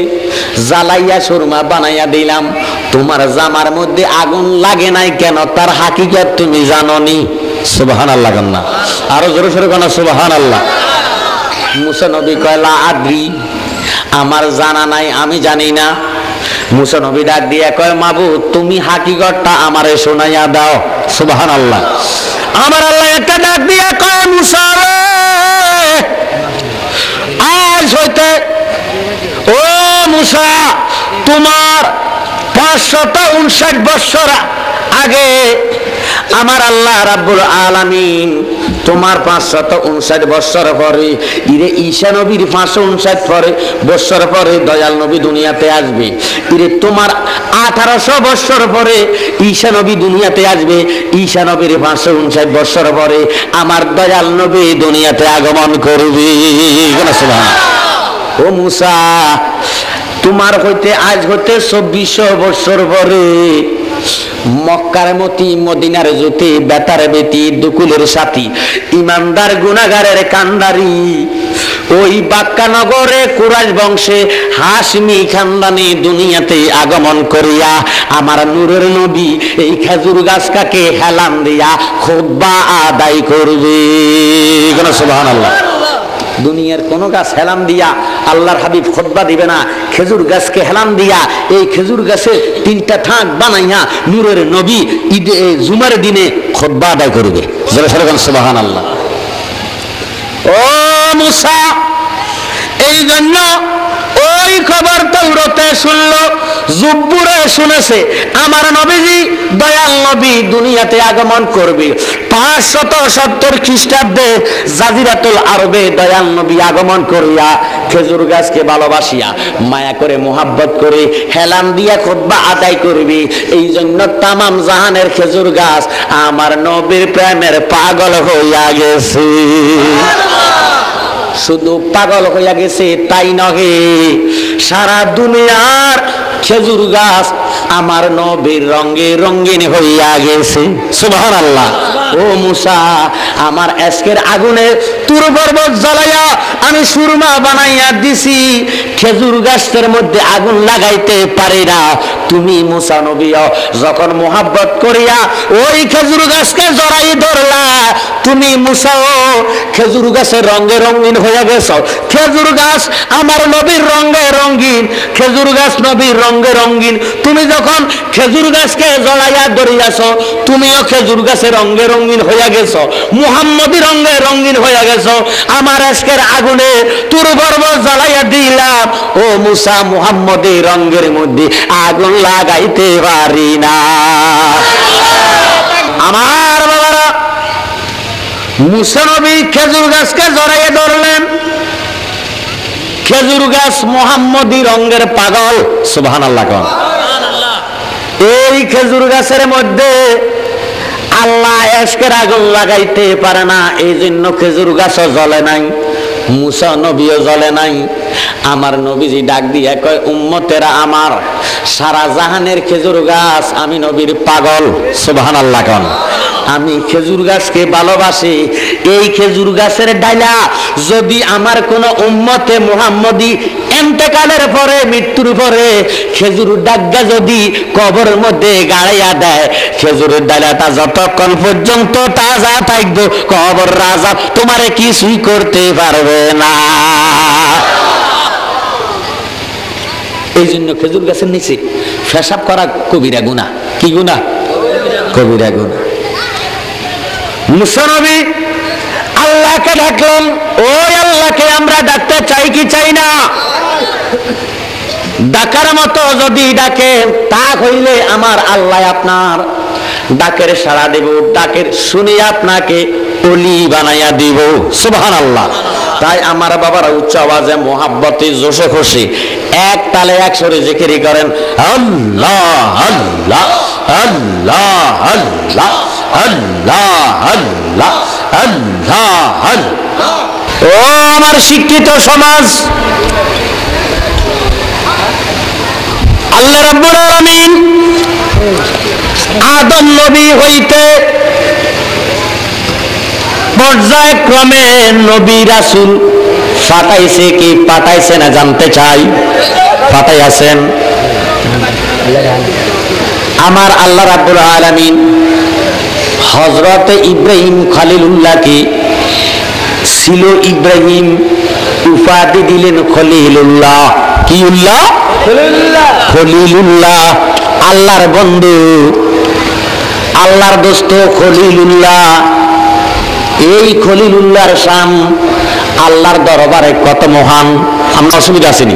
জ্বালাইয়া সুরমা বানাইয়া দিলাম, তোমার জামার মধ্যে আগুন লাগে নাই কেন? তার হাকিকত তুমি জানোনি। সুবহানাল্লাহ। না আরো জোরে সোরে কোন সুবহানাল্লাহ। মুসা নবী কয়, লা আদ্রি, আমার জানা নাই, আমি জানি না। মুসা নবী ডাক দিয়ে কয়, মাবুদ তুমি হাকিকতটা আমারে শোনাইয়া দাও। সুবহানাল্লাহ। আমার আল্লাহ একটা ডাক দিয়ে কয়, মুসা রে, আজ হইতে ও মুসা, তোমার 559 বছর আগে আমার আল্লাহ রাব্বুল আলামিন তোমার 559 বছর পরে, ইরে ঈসা নবীর 559 বছর পরে দয়াল নবী দুনিয়াতে আসবে। ইরে তোমার 1800 বছর পরে ঈসা নবী দুনিয়াতে আসবে। ঈসা নবীর 559 বছর পরে আমার দয়াল নবী দুনিয়াতে আগমন করবে। সুবহানাল্লাহ। ও মুসা, তোমার হইতে আজ হইতে 2400 বছর পরে মক্কার মতি, মদিনার জ্যোতি, বেতার বেতি, দুকুলের সাথী, ইমানদার গুনাহগারের কান্ডারি, ওই বাক্কা নগরে কুরাইশ বংশে হাশমি খানদানি দুনিয়াতে আগমন করিয়া আমার নূরের নবী এই খেজুর গাছটাকে হেলান দিয়া খুতবা আদায় করবে। সুবহানাল্লাহ। দুনিয়ার কোন গাছ হেলান দিয়া আল্লাহর হাবিব খুতবা দিবে না, খেজুর গাছকে হেলান দিয়া এই খেজুর গাছের 3টা থাক বানাইয়া নূরের নবী ঈদে জুমার দিনে খুতবা আদায় করবে। সুবহানাল্লাহ। ও মুসা, এই জন্য ওই খবর তাওরাতে শুনলো, জুব্বুরে শুনেছে আমার নবীজি দয়াল নবী দুনিয়াতে আগমন করবে। 570 খ্রিস্টাব্দে জাজিরাতুল আরবে দয়াল নবী আগমন করিয়া খেজুর গাছকে ভালোবাসিয়া মায়া করে মোহাব্বত করে হেলান দিয়া খুতবা আদায় করবে। এই জন্য তামাম জাহানের খেজুর গাছ আমার নবীর প্রেমের পাগল হইয়া গেছে। শুধু পাগল হইয়া গেছে তাই নহে, সারা দুনিয়ার খেজুর গাছ আমার নবীর রঙে রঙিন হইয়া গেছে। সুবহানাল্লাহ। ও মুসা, আমার আজকের আগুনে তুর পর্বত জ্বালাইয়া আমি সুরমা বানাইয়া দিছি, খেজুর গাছের মধ্যে আগুন লাগাইতে পারি না। তুমি মুসা নবীও যখন মোহাব্বত করিয়া ওই খেজুর গাছকে জড়াই ধরলা, তুমি মুসাও খেজুর গাছের রঙে রঙিন হয়ে গেছ। খেজুর গাছ আমার নবীর রঙে রঙিন, খেজুর গাছ নবীর রঙে রঙিন। তুমি যখন খেজুর গাছকে জড়াইয়া ধরিয়াছ, তুমিও খেজুর গাছের রঙে রঙিন হয়ে গেছ, মুহাম্মদী রঙে রঙিন হয়ে গেছ। আমার আজকের আগুনে তুর পর্বত জ্বালাইয়া দিলাম, ও মুসা মুহাম্মদী রঙের মধ্যে আগুন লাগাইতে পারি না। আমার বাবারা, মুসা নবী খেজুর গাছকে জড়াইয়া ধরলেন। খেজুর গাছ মুহাম্মদী রঙের পাগল। সুবহানাল্লাহ। এই খেজুর গাছের মধ্যে আল্লাহ আজকের আগুন লাগাইতে পারে না, এই জন্য খেজুর গাছও জ্বলে নাই, মুসা নবীও জ্বলে নাই। আমার নবীজি ডাক দিয়া কয়, উম্মতেরা আমার, সারা জাহানের খেজুর গাছ আমি নবীর পাগল। সুবহানাল্লাহ। আমি খেজুর গাছকে ভালোবাসি। এই খেজুর গাছের ডাইলা যদি আমার কোন উম্মতে মুহাম্মদী ইন্তেকালের পরে, মৃত্যুর পরে খেজুর ডাগা যদি কবরের মধ্যে গাড়াইয়া দেয়, খেজুরের ডালাটা যতক্ষণ পর্যন্ত তাজা থাকবে কবর রাজা তোমারে কিছুই করতে পারবে না। এই জন্য খেজুর গাছের নিচে পেশাব করা কবিরা গুনাহ। কি গুনাহ? কবিরা গুনাহ। মুসা নবী আল্লাহকে ডাকলাম, ওই আল্লাহকে আমরা ডাকতে চাই কি চাই না? ডাকার মতো যদি ডাকে তা হইলে আমার আল্লাহ আপনার ডাকের সাড়া দেব, ডাকের শুনে আপনাকে ওলি বানাইয়া দিব। সুবহানাল্লাহ। তাই আমার বাবারা উচ্চ আওয়াজে মোহাব্বতে জোশে খুশি এক তালে এক সুরে জিকির করেন, আল্লাহ আল্লাহ আল্লাহ আল্লাহ আল্লাহ আল্লাহ আল্লাহ আল্লাহ। ও আমার শিক্ষিত সমাজ, আল্লাহ রাব্বুল আলামিন আদম নবী হইতে পর্যায়ক্রমে নবী রাসূল পাঠাইছে কি পাঠাইছে না জানতে চাই? পাঠাইছেন। আমার আল্লাহ রাব্বুল আলামিন হযরত ইব্রাহিম খলিলুল্লাহকে ছিল ইব্রাহিম উপাধি দিলেন খলিলুল্লাহ। কি উল্লাহ? খলিলুল্লাহ, আল্লাহর বন্ধু, আল্লাহর দোস্ত খলিলুল্লাহ। এই খলিলুল্লাহর শান আল্লাহর দরবারে কত মহান। আমরা অসুবিধা আসেনি?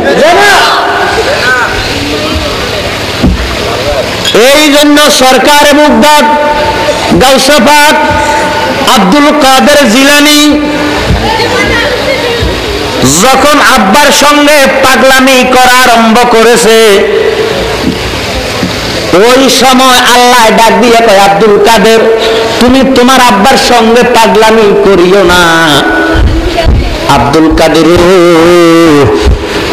এই জন্য সরকার মুগদাদ গাউসে পাক আব্দুল কাদের জিলানী যখন আব্বার সঙ্গে পাগলামি করা আরম্ভ করেছে, ওই সময় আল্লাহ ডাক দিয়ে কয়, আব্দুল কাদের তুমি তোমার আব্বার সঙ্গে পাগলামি করিও না। আব্দুল কাদের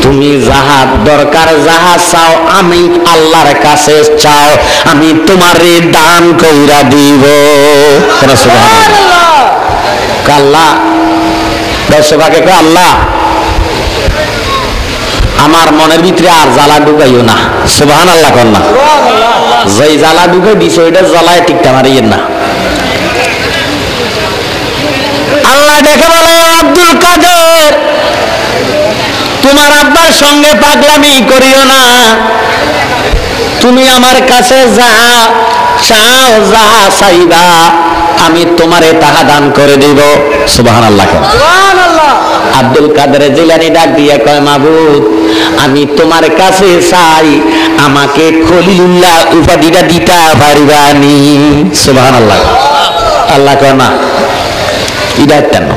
তুমি যাহা দরকার যাহা চাও আমি আল্লাহর কাছে চাও, আমি তোমারে দান কইরা দিব। আল্লাহ দর্শকে কয়, আল্লাহ আমার মনের ভিতরে আর জ্বালা ঢুকাইও না। সুবহানাল্লাহ কর না। যেই জ্বালা ঢুকাই দিছ ওইটা জ্বালায় ঠিকটা মারিয়েন না। আল্লাহ দেখে বলে, আব্দুল কাদের তোমার আব্বার সঙ্গে পাগলামি করিও না, তুমি আমার কাছে যা চাও যা চাইবা আমি তোমারে তাহা দান করে দিব। সুবহানাল্লাহ। আব্দুল কাদের জিলানী ডাক দিয়ে কয়, মাবুদ আমি তোমার কাছে চাই আমাকে খলিলুল্লাহ উপাধিটা দিতে পারিবানি। সুবহানাল্লাহ। আল্লাহ কয় না, এটা কেন?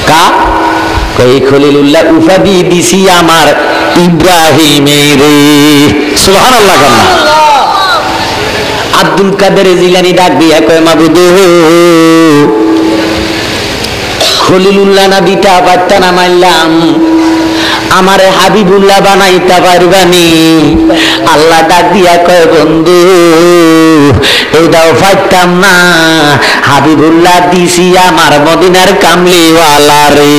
কা কই খলিলুল্লাহ উপাধি দিছি আমার ইব্রাহিমের। সুবহানাল্লাহ কয় না। আব্দুল কাদের জিলানী ডাক দিয়া কয়, মাবুদ খলিলুল্লাহ না দিতে পারতা না মানলাম, আমারে হাবিবুল্লাহ বানাইতে পারবানি? আল্লাহ ডাক দিয়া কয়, বন্ধু এইটাও পারতাম না, হাবিবুল্লাহ দিছি আমার মদিনার কামলিওয়ালা রে।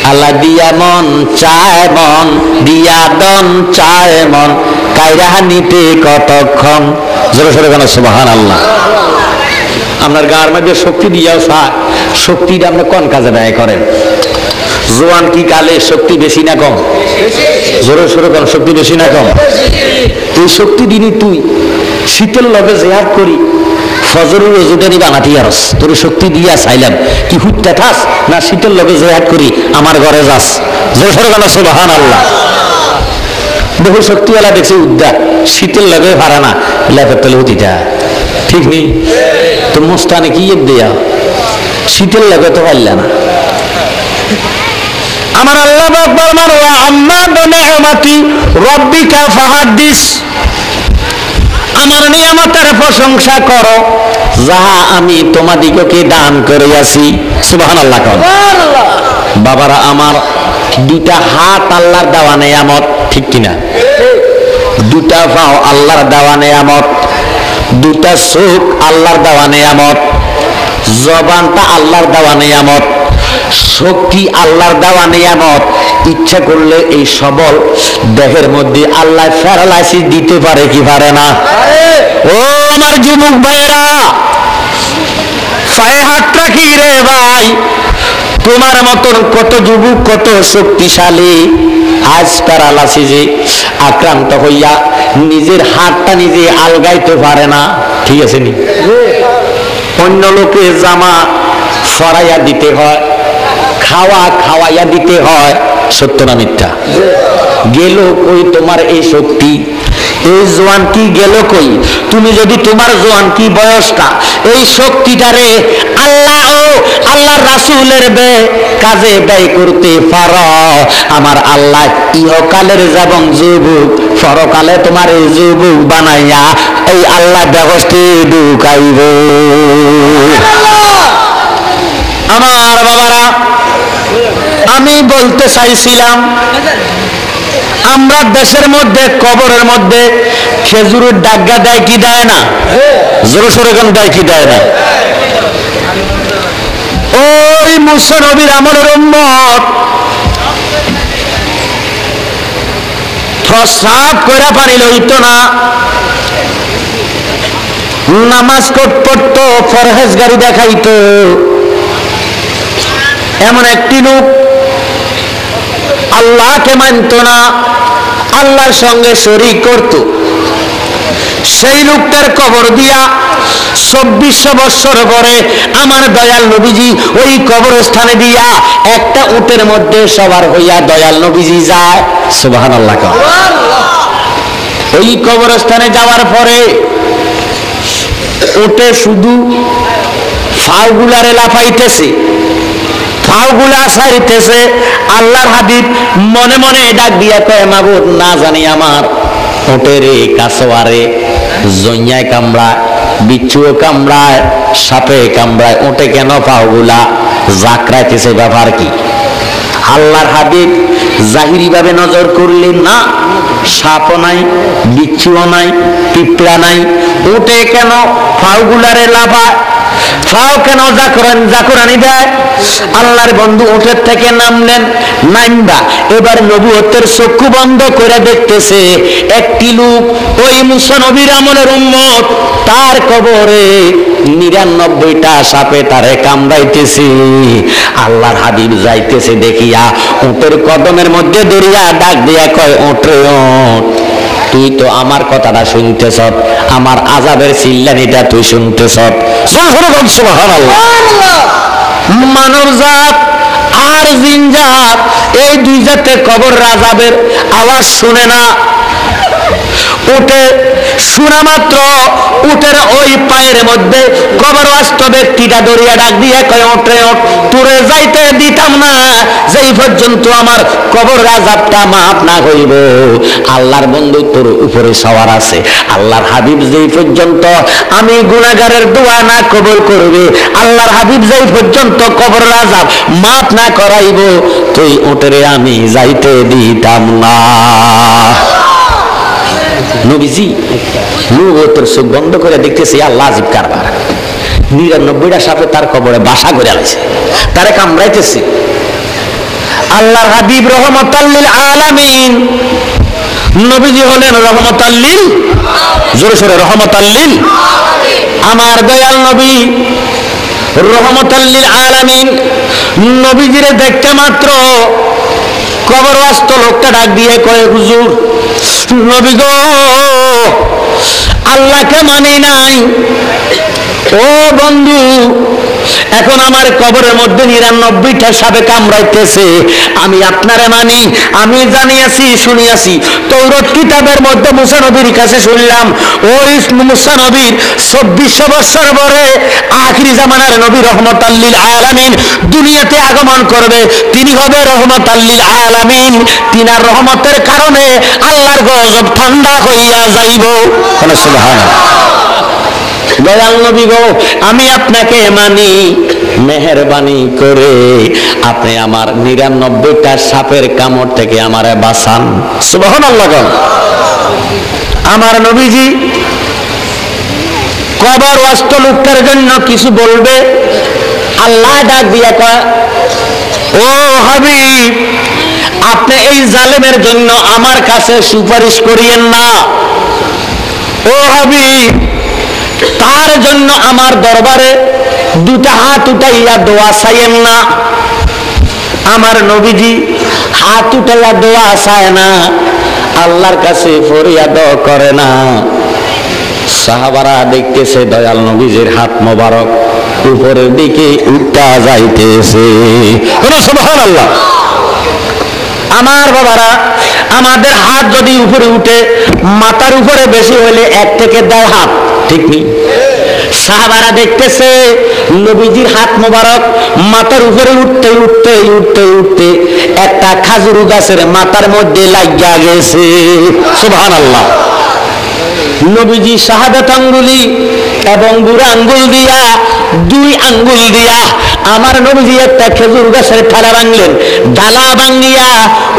আল্লাহ দিয়া মন চায় মন, দিয়া দন চায় মন, কায়রা নিতে কতক্ষণ। জোরে সোরে কেন সুবহানাল্লাহ। আপনার গার মধ্যে শক্তি দিয়াও চায়, শক্তিটা আপনি কোন কাজে ব্যয় করেন? জোয়ান কি কালে শক্তি বেশি না কম? জোরে সোরে কেন শক্তি বেশি না কম? এই শক্তি দিনই তুই শীতের লগে জেহাদ করি ফজরের রোজুদারি বানাতি আরস, তোর শক্তি দিয়া চাইলাম কি হুটটা থাস না শীতের লগে জেহাদ করি আমার ঘরে যাস। জোরে সোরে কেন সুবহানাল্লাহ। বহু শক্তিওয়ালা দেখছে উদ্যা শীতের লগে ভাড়া না লেপের তলে হতিটা ঠিক নেই তো মোস্তানে কি দেয়া শীতের লগে তো পারলা না। আমার আল্লাহ আকবার মারওয়া আম্মা বিনিআমাতি রাব্বিকা ফাহাদ্দিস, আমার নিয়ামতের প্রশংসা করো যাহা আমি তোমাদিগকে দান করিয়াছি। সুবহানাল্লাহ। সুবহানাল্লাহ। বাবারা আমার দুটা হাত আল্লাহর দেওয়া নিয়ামত, ঠিক কিনা? দুটা পাও আল্লাহর দেওয়া নিয়ামত, দুটা চোখ আল্লাহর দেওয়া নিয়ামত, জবানটা আল্লাহর দেওয়া নিয়ামত, শক্তি আল্লাহর দেওয়া নিয়ামত। ইচ্ছা করলে এই সবল দেহের মধ্যে আল্লাহ প্যারালাইসিস দিতে পারে কি পারে না? ও আমার যুবক ভাইরা, পায়ে হাত রাখি রে ভাই, তোমার মতন কত যুবক কত শক্তিশালী আজ প্যারালাইসিসে আক্রান্ত হইয়া নিজের হাতটা নিজে আলগাইতে পারে না। ঠিক আছে নি? অন্য লোকে জামা সরাইয়া দিতে হয়, খাওয়া খাওয়াইয়া দিতে হয়, সত্য না মিথ্যা? গেল কই তোমার এই শক্তি? এই জোয়ান কি গেল কই? তুমি যদি তোমার জোয়ান কি বয়সটা এই শক্তিটারে আল্লাহ ও আল্লাহর রাসূলের কাজে ব্যয় করতে পারো, আমার আল্লাহ ইহকালের যেমন যুবক পরকালে তোমার এই যুবক বানাইয়া এই আল্লাহ ব্যবস্থা ঢুকাইব। আমার বাবারা, আমি বলতে চাইছিলাম আমরা দেশের মধ্যে কবরের মধ্যে খেজুরের ডাগা দেয় কি দেয় না? জোরে সোরে কোন দেয় কি দেয় না? ওই মুসা নবীর আমলের উম্মত প্রস্রাব কইরা পানি লইতো না, নামাজ পড়তো, পরহেজগারি দেখাইতো। এমন একটি লোক আল্লাহকে মানত না, আল্লাহর সঙ্গে শরীক করত। সেই লোকটার কবর দিয়া 2400 বৎসর পরে আমার দয়াল নবীজি ওই কবরস্থানে দিয়া একটা উটের মধ্যে সবার হইয়া দয়াল নবীজি যায়। সুবহানাল্লাহ। ওই কবরস্থানে যাওয়ার পরে উটে শুধু ফাউগুলারে লাফাইতেছে, ফাউগুলা সারিতেছে। আল্লাহর হাবিব মনে মনে ডাক দিয়া কয়, মাবুদ, না জানি আমার উটেরে কাছওয়ারে জইয়ায় কামড়ায়, বিচ্ছুও কামড়ায়, সাপে কামড়ায়, উটে কেন পাওগুলা জাকরাইতেছে, ব্যাপার কি? আল্লাহর হাবিব জাহিরি ভাবে নজর করলেন না, সাপও নাই, বিচ্ছুও নাই, পিঁপড়া নাই, উটে কেন পাওগুলারে লাফায়, ফাও কেন জাকরানি দেয়? আল্লাহর বন্ধু উটের থেকে নামলেন, নাইমবা এবার নবুয়তের চক্ষু বন্ধ করে দেখতেছে একটি লোক, ওই মুসা নবীর আমলের উম্মত, তার কবরে 99টা সাপে তারে কামড়াইতেছে। আল্লাহর হাবিব যাইতেছে দেখিয়া উটের কদমের মধ্যে দরিয়া ডাক দিয়া কয়, উঠে উঠ, তুই তো আমার কথাটা শুনতেছ, আমার আযাবের চিল্লানিটা তুই শুনতেছ। সুবহানাল্লাহ। মানব জাত আর জিন জাত এই দুই জাতে কবর আযাবের আওয়াজ শুনে না। উঠে শোনা মাত্র উটের ওই পায়ের মধ্যে কবরস্থ ব্যক্তিটা দরিয়া ডাক দিয়ে কয়, ওঠে ওঠ, তোরে যাইতে দিতাম না যেই পর্যন্ত আমার কবর আযাবটা মাফ না হইব। আল্লাহর বন্ধু তোর উপরে সওয়ার আছে। আল্লাহর হাবিব যেই পর্যন্ত আমি গুনাহগারের দোয়া না কবুল করবে, আল্লাহর হাবিব যেই পর্যন্ত কবর আযাব মাফ না করাইব, তুই উটেরে আমি যাইতে দিতাম না। নবীজি নবুয়তের চোখ বন্ধ করে দেখতেছে, আল্লাহ আজীব কারবার। 99টা সাপে তার কবরে বাসা করে আলাইছে, তারে কামড়াইতেছে। আল্লাহর হাবিব রহমাতাল লিল আলামিন, নবীজি হলেন রহমাতাল লিল, জোরে সোরে রহমাতাল লিল। আমার দয়াল নবী রহমাতাল লিল আলামিন, নবীজিরে দেখতে মাত্র কবরস্থ লোকটা ডাক দিয়ে কয়, হুজুর, নবী গো, আল্লাহকে মানি নাই, ও বন্ধু, এখন আমার কবরের মধ্যে 99টা সাপে কামড়াইতেছে, আমি আপনারে মানি, আমি জানিয়াছি শুনিয়াছি। তৌরাত কিতাবের মধ্যে মুসা নবীর কাছে শুনলাম, ওই মুসা নবীর 2400 বৎসর পরে আখিরি জামানার নবী রহমাতাল লিল আলামিন দুনিয়াতে আগমন করবে। তিনি হবে রহমাতাল লিল আলামিন। তিনার রহমতের কারণে আল্লাহর গজব ঠান্ডা হইয়া যাইব। সুবহানাল্লাহ। দয়াল নবী গো, আমি আপনাকে মানি, মেহেরবানি করে আপনি আমার 99টা সাপের কামড় থেকে আমারে বাঁচান। সুবহানাল্লাহ। আমার নবীজি কবরস্থ লোকটার জন্য কিছু বলবে, আল্লাহ ডাক দিয়া কয়, ও হাবিব, আপনি এই জালেমের জন্য আমার কাছে সুপারিশ করিয়েন না। ও হাবিব, তার জন্য আমার দরবারে দুটা হাত উঠাইয়া দোয়া চাইয়েন না। আমার নবীজি হাত উঠাইয়া দোয়া চায় না, আল্লাহর কাছে ফরিয়াদ করে না। সাহাবারা দেখতেছে দয়াল নবীজির হাত মোবারক উপরের দিকে উঠা যাইতেছে। সুবহানাল্লাহ। আমার বাবারা, আমাদের হাত যদি উপরে উঠে, মাথার উপরে বেশি হইলে 1 থেকে 1.5 হাত, ঠিক নেই? সাহাবারা দেখতেছে নবীজির হাত মোবারক মাথার উপরে উঠতে উঠতে উঠতে উঠতে একটা খাজুর গাছের মাথার মধ্যে লাগিয়া গেছে। সুবহানাল্লাহ। নবীজি শাহাদাত আঙ্গুলি এবং বুড়া আঙ্গুল দিয়া, 2 আঙ্গুল দিয়া আমার নবীজি একটা খেজুর গাছের ঠালা ভাঙলেন। ডালা ভাঙিয়া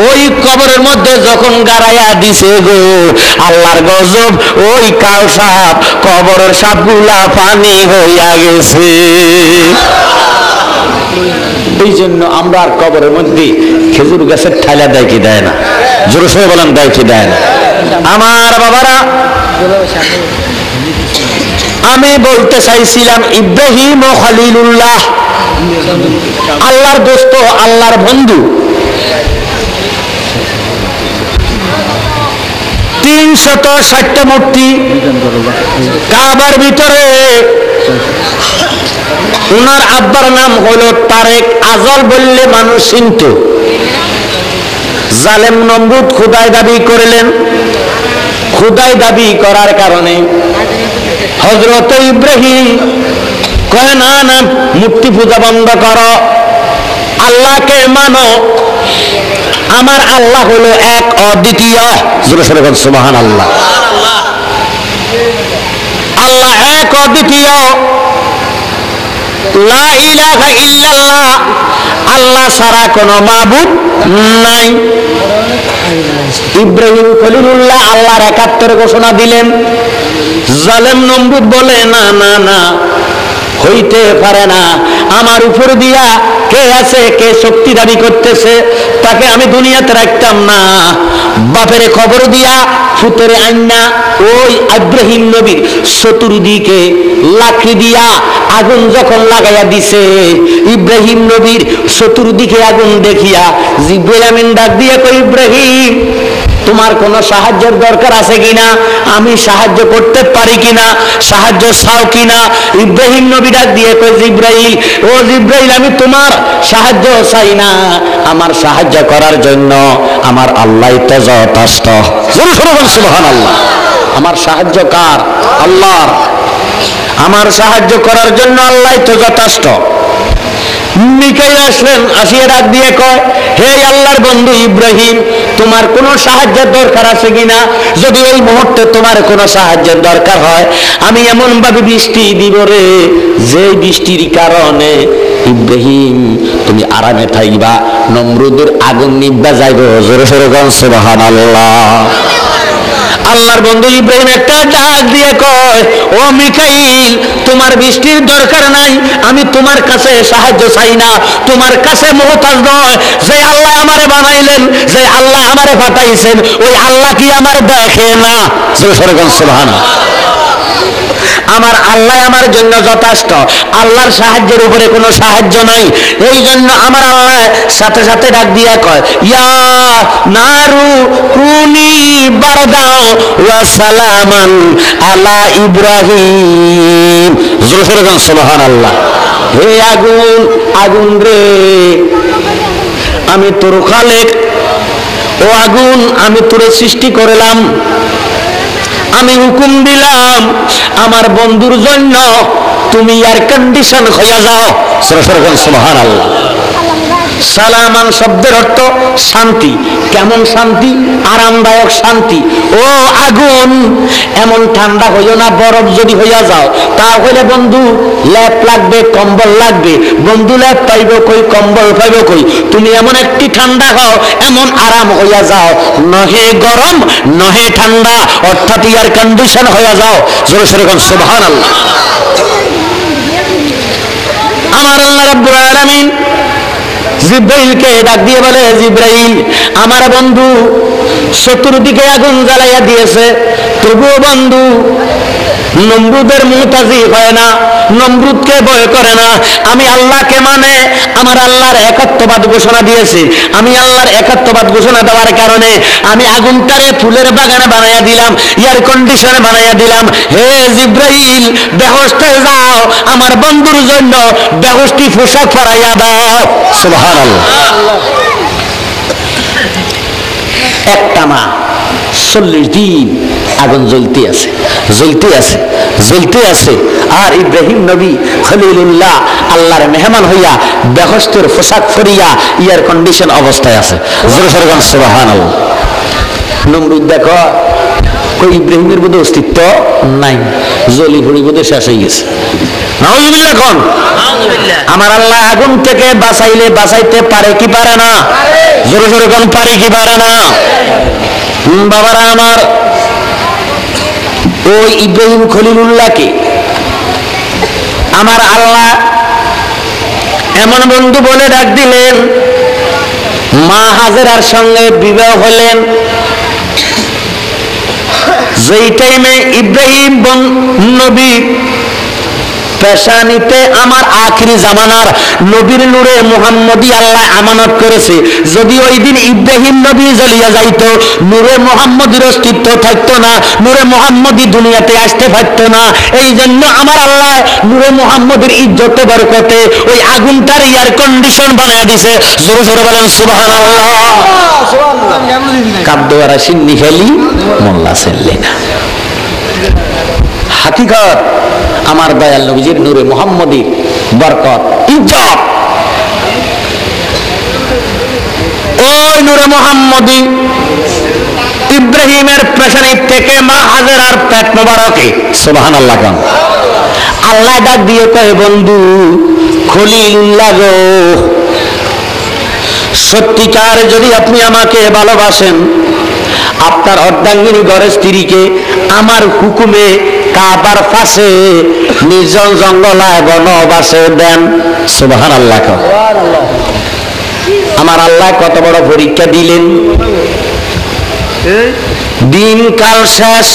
ওই কবরের মধ্যে যখন গাড়াইয়া দিছে গো, আল্লাহর গজব, ওই কাল সাপ, কবরের সাপগুলা পানি হইয়া গেছে। এই জন্য আমরা আর কবরের মধ্যে খেজুর গাছের ঠালা দেয় কি দেয় না? জোরে সরে বলেন, দেয় কি দেয় না? আমার বাবারা, আমি বলতে চাইছিলাম ইব্রাহিম ও খলিলুল্লাহ, আল্লাহর দোস্ত, আল্লাহর বন্ধু। 360টা মূর্তি কাবার ভিতরে। উনার আব্বার নাম হলো তারেক আজল, বললে মানুষ চিনত। জালেম নমরুদ খুদাই দাবি করলেন। খুদাই দাবি করার কারণে হযরত ইব্রাহিম কয় না না, মূর্তি পূজা বন্ধ করো, আল্লাহকে মানো। আমার আল্লাহ হলো এক অদ্বিতীয়। জোরে সোরে বল সুবহানাল্লাহ। আল্লাহ এক অদ্বিতীয়, লা ইলাহা ইল্লাল্লাহ, আল্লাহ ছাড়া কোনো মাবুদ নাই। ইব্রাহিম খলিলুল্লাহ আল্লাহর একাত্মের ঘোষণা দিলেন। জালেম নমরুদ বলে না না না, হইতে পারে না, আমার উপর দিয়া কে আছে, কে শক্তি দাবি করতেছে, তাকে আমি দুনিয়াতে রাখতাম না। বাপের খবর দিয়া ফুতের আইনা ওই ইব্রাহিম নবীর চতুর্দিকে লাঠি দিয়া আগুন যখন লাগাইয়া দিছে, ইব্রাহিম নবীর চতুর্দিকে আগুন দেখিয়া জিবরাইল আমিন ডাক দিয়ে কই, ইব্রাহিম তোমার কোনো সাহায্যের দরকার আছে কিনা, আমি সাহায্য করতে পারি কিনা, সাহায্য চাও কিনা। ইব্রাহিম নবী ডাক দিয়ে কই, জিবরাইল, ও জিবরাইল, আমি তোমার সাহায্য চাই না, আমার সাহায্য করার জন্য আমার আল্লাহই তো যথেষ্ট। সুবহানাল্লাহ। আমার সাহায্য কার? আল্লাহর। আমার সাহায্য করার জন্য আল্লাহই তো যথেষ্ট। মিকাইল আসলেন, আসিয়া ডাক দিয়ে কয়, হে আল্লাহর বন্ধু ইব্রাহিম, তোমার কোনো সাহায্যের দরকার আছে কিনা? যদি এই মুহূর্তে তোমার কোনো সাহায্যের দরকার হয়, আমি এমন ভাবে বৃষ্টি দিব রে, যে বৃষ্টির কারণে ইব্রাহিম তুমি আরামে থাকবা, নমরুদের আগুন নিভা যাইব। জোরে সোরে বলেন সুবহানাল্লাহ। আল্লাহর বন্ধু ইব্রাহিম একটা ডাক দিয়ে কয়, ও মিকাইল, তোমার বৃষ্টির দরকার নাই, আমি তোমার কাছে সাহায্য চাই না, তোমার কাছে মুহতাজ নয়। যে আল্লাহ আমারে বানাইলেন, যে আল্লাহ আমারে পাঠাইছেন, ওই আল্লাহ কি আমার দেখে না? সুবহানাল্লাহ। আমার আল্লাহ আমার জন্য যথেষ্ট, আল্লাহর সাহায্যের উপরে কোনো সাহায্য নাই। এই জন্য আমার আল্লাহ সাথে সাথে ডাক দিয়া কয়, ইয়া নারু কুনি বারদাও ওয়া সালামান আলা ইব্রাহিম। জোরে সোরে বলেন সুবহানাল্লাহ। হে আগুন, আগুন রে, আমি তোর খালেক। ও আগুন, আমি তোরে সৃষ্টি করলাম, আমি হুকুম দিলাম আমার বন্ধুর জন্য তুমি এয়ার কন্ডিশন হইয়া যাও। সুবহানাল্লাহ। সালামান শব্দের অর্থ শান্তি। কেমন শান্তি? আরামদায়ক শান্তি। ও আগুন, এমন ঠান্ডা হইও না, বরফ যদি হইয়া যাও তাহলে বন্ধু ল্যাপ লাগবে, কম্বল লাগবে। বন্ধু ল্যাপ পাইব কই, কম্বল পাইব কই? তুমি এমন একটি ঠান্ডা হও, এমন আরাম হইয়া যাও, নহে গরম নহে ঠান্ডা, অর্থাৎ এয়ার কন্ডিশন হইয়া যাও। জোরে সোরে বলেন সুবহানাল্লাহ। আমার আল্লাহ রাব্বুল আলামিন জিব্রাইলকে ডাক দিয়ে বলে, জিব্রাইল, আমার বন্ধু চতুর্দিকে আগুন জ্বালাইয়া দিয়েছে, তবুও বন্ধু নমরুদের মুহতাজি হয় না, নমরুদকে ভয় করে না। আমি আল্লাহকে মানে, আমার আল্লাহর একাত্মবাদ ঘোষণা দিয়েছি। আমি আল্লাহর একাত্মবাদ ঘোষণা দেওয়ার কারণে আমি আগুনটারে ফুলের বাগানে বানাইয়া দিলাম, এয়ার কন্ডিশনে বানাইয়া দিলাম। হে জিব্রাইল, বেহেশতে যাও, আমার বন্ধুর জন্য বেহেশতি পোশাক পরাইয়া দাও। সুবহানাল্লাহ। একটানা 40 দিন আগুন জ্বলতে আছে, জ্বলতে আছে, জ্বলতে আছে। আর ইব্রাহিম নবী খলিলুল্লাহ আল্লাহর মেহমান হইয়া বেহেশতের পোশাক পরিয়া এয়ার কন্ডিশন অবস্থায় আছে। জোরে সোরে বলেন সুবহানাল্লাহ। নমরুদ দেখো কই ইব্রাহিমের বোধ অস্তিত্ব নাই, জ্বলি পড়ি বোধ শেষ হয়ে গেছে। নাউজুবিল্লাহ কোন? আমার আল্লাহ আগুন থেকে বাঁচাইলে বাঁচাইতে পারে কি পারে না? জোরে জোরে কোন পারে কি পারে না? বাবারা আমার, ওই ইব্রাহিম খলিলুল্লাহকে আমার আল্লাহ এমন বন্ধু বলে ডাক দিলেন, মা হাজেরার সঙ্গে বিবাহ হলেন। যেই টাইমে ইব্রাহিম নবী পেশানিতে আমার আখিরি জামানার নবীর নূরে মুহাম্মদী আল্লাহ আমানত করেছে, যদি ওই দিন ইব্রাহিম নবী জ্বলিয়া যাইত, নূরে মুহাম্মদীর অস্তিত্ব থাকতো না, নূরে মুহাম্মদী দুনিয়াতে আসতে পারতো না। এই জন্য আমার আল্লাহ নূরে মুহাম্মদীর ইজ্জতে বরকতে ওই আগুনটার এয়ার কন্ডিশন বানায় দিছে। জোরে জোরে বলেন সুবহানাল্লাহ। কাবদোয়ারা সিন্নি খেলি মোল্লা সেল্লি না। হাকিকত আমার দয়াল নবীজির নূরে মুহাম্মদী বরকত ইজ্জত। ওই নূরে মুহাম্মদী ইব্রাহিমের পেছনে থেকে মা হাজেরার পেট মোবারকে সুবহানাল্লাহ গান আল্লাহ ডাক দিয়ে কয়, বন্ধু খলিলুল্লাহ গো, সত্যিকার যদি আপনি আমাকে ভালোবাসেন, আপনার অর্ধাঙ্গিনী ঘরের স্ত্রীকে আমার হুকুমে কাবার পাশে নির্জন জঙ্গলায় বনবাসে দেন। সুবহানাল্লাহ। আমার আল্লাহ কত বড় পরীক্ষা দিলেন। দিন কাল শেষ,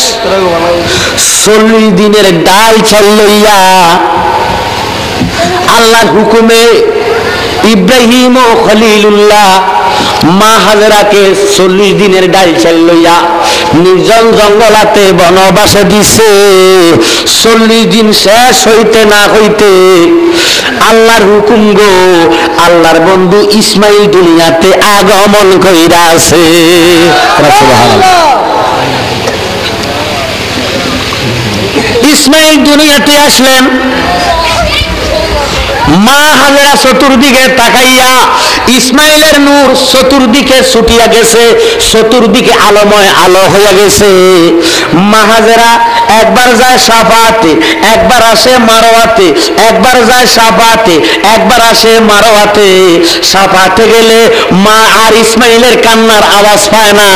40 দিনের ডাল চাল লইয়া আল্লাহর হুকুমে ইব্রাহিম ও খলিলুল্লাহ মা হাজেরাকে 40 দিনের ডাল চাল লইয়া নির্জন জঙ্গলাতে বনবাসে দিছে। 40 দিন শেষ হইতে না হইতে আল্লাহর হুকুম গো, আল্লাহর বন্ধু ইসমাইল দুনিয়াতে আগমন কইরা আছে। ইসমাইল দুনিয়াতে আসলেন। মা হাজেরা চতুর্দিকে তাকাইয়া, ইসমাইলের নূর চতুর্দিকে ছুটিয়া গেছে, চতুর্দিকে আলোময় আলো হইয়া গেছে। মা হাজেরা একবার যায় সাফাতে, একবার আসে মারোয়াতে, একবার যায় সাফাতে, একবার আসে মারোয়াতে। সাফাতে গেলে মা আর ইসমাইলের কান্নার আওয়াজ পায় না।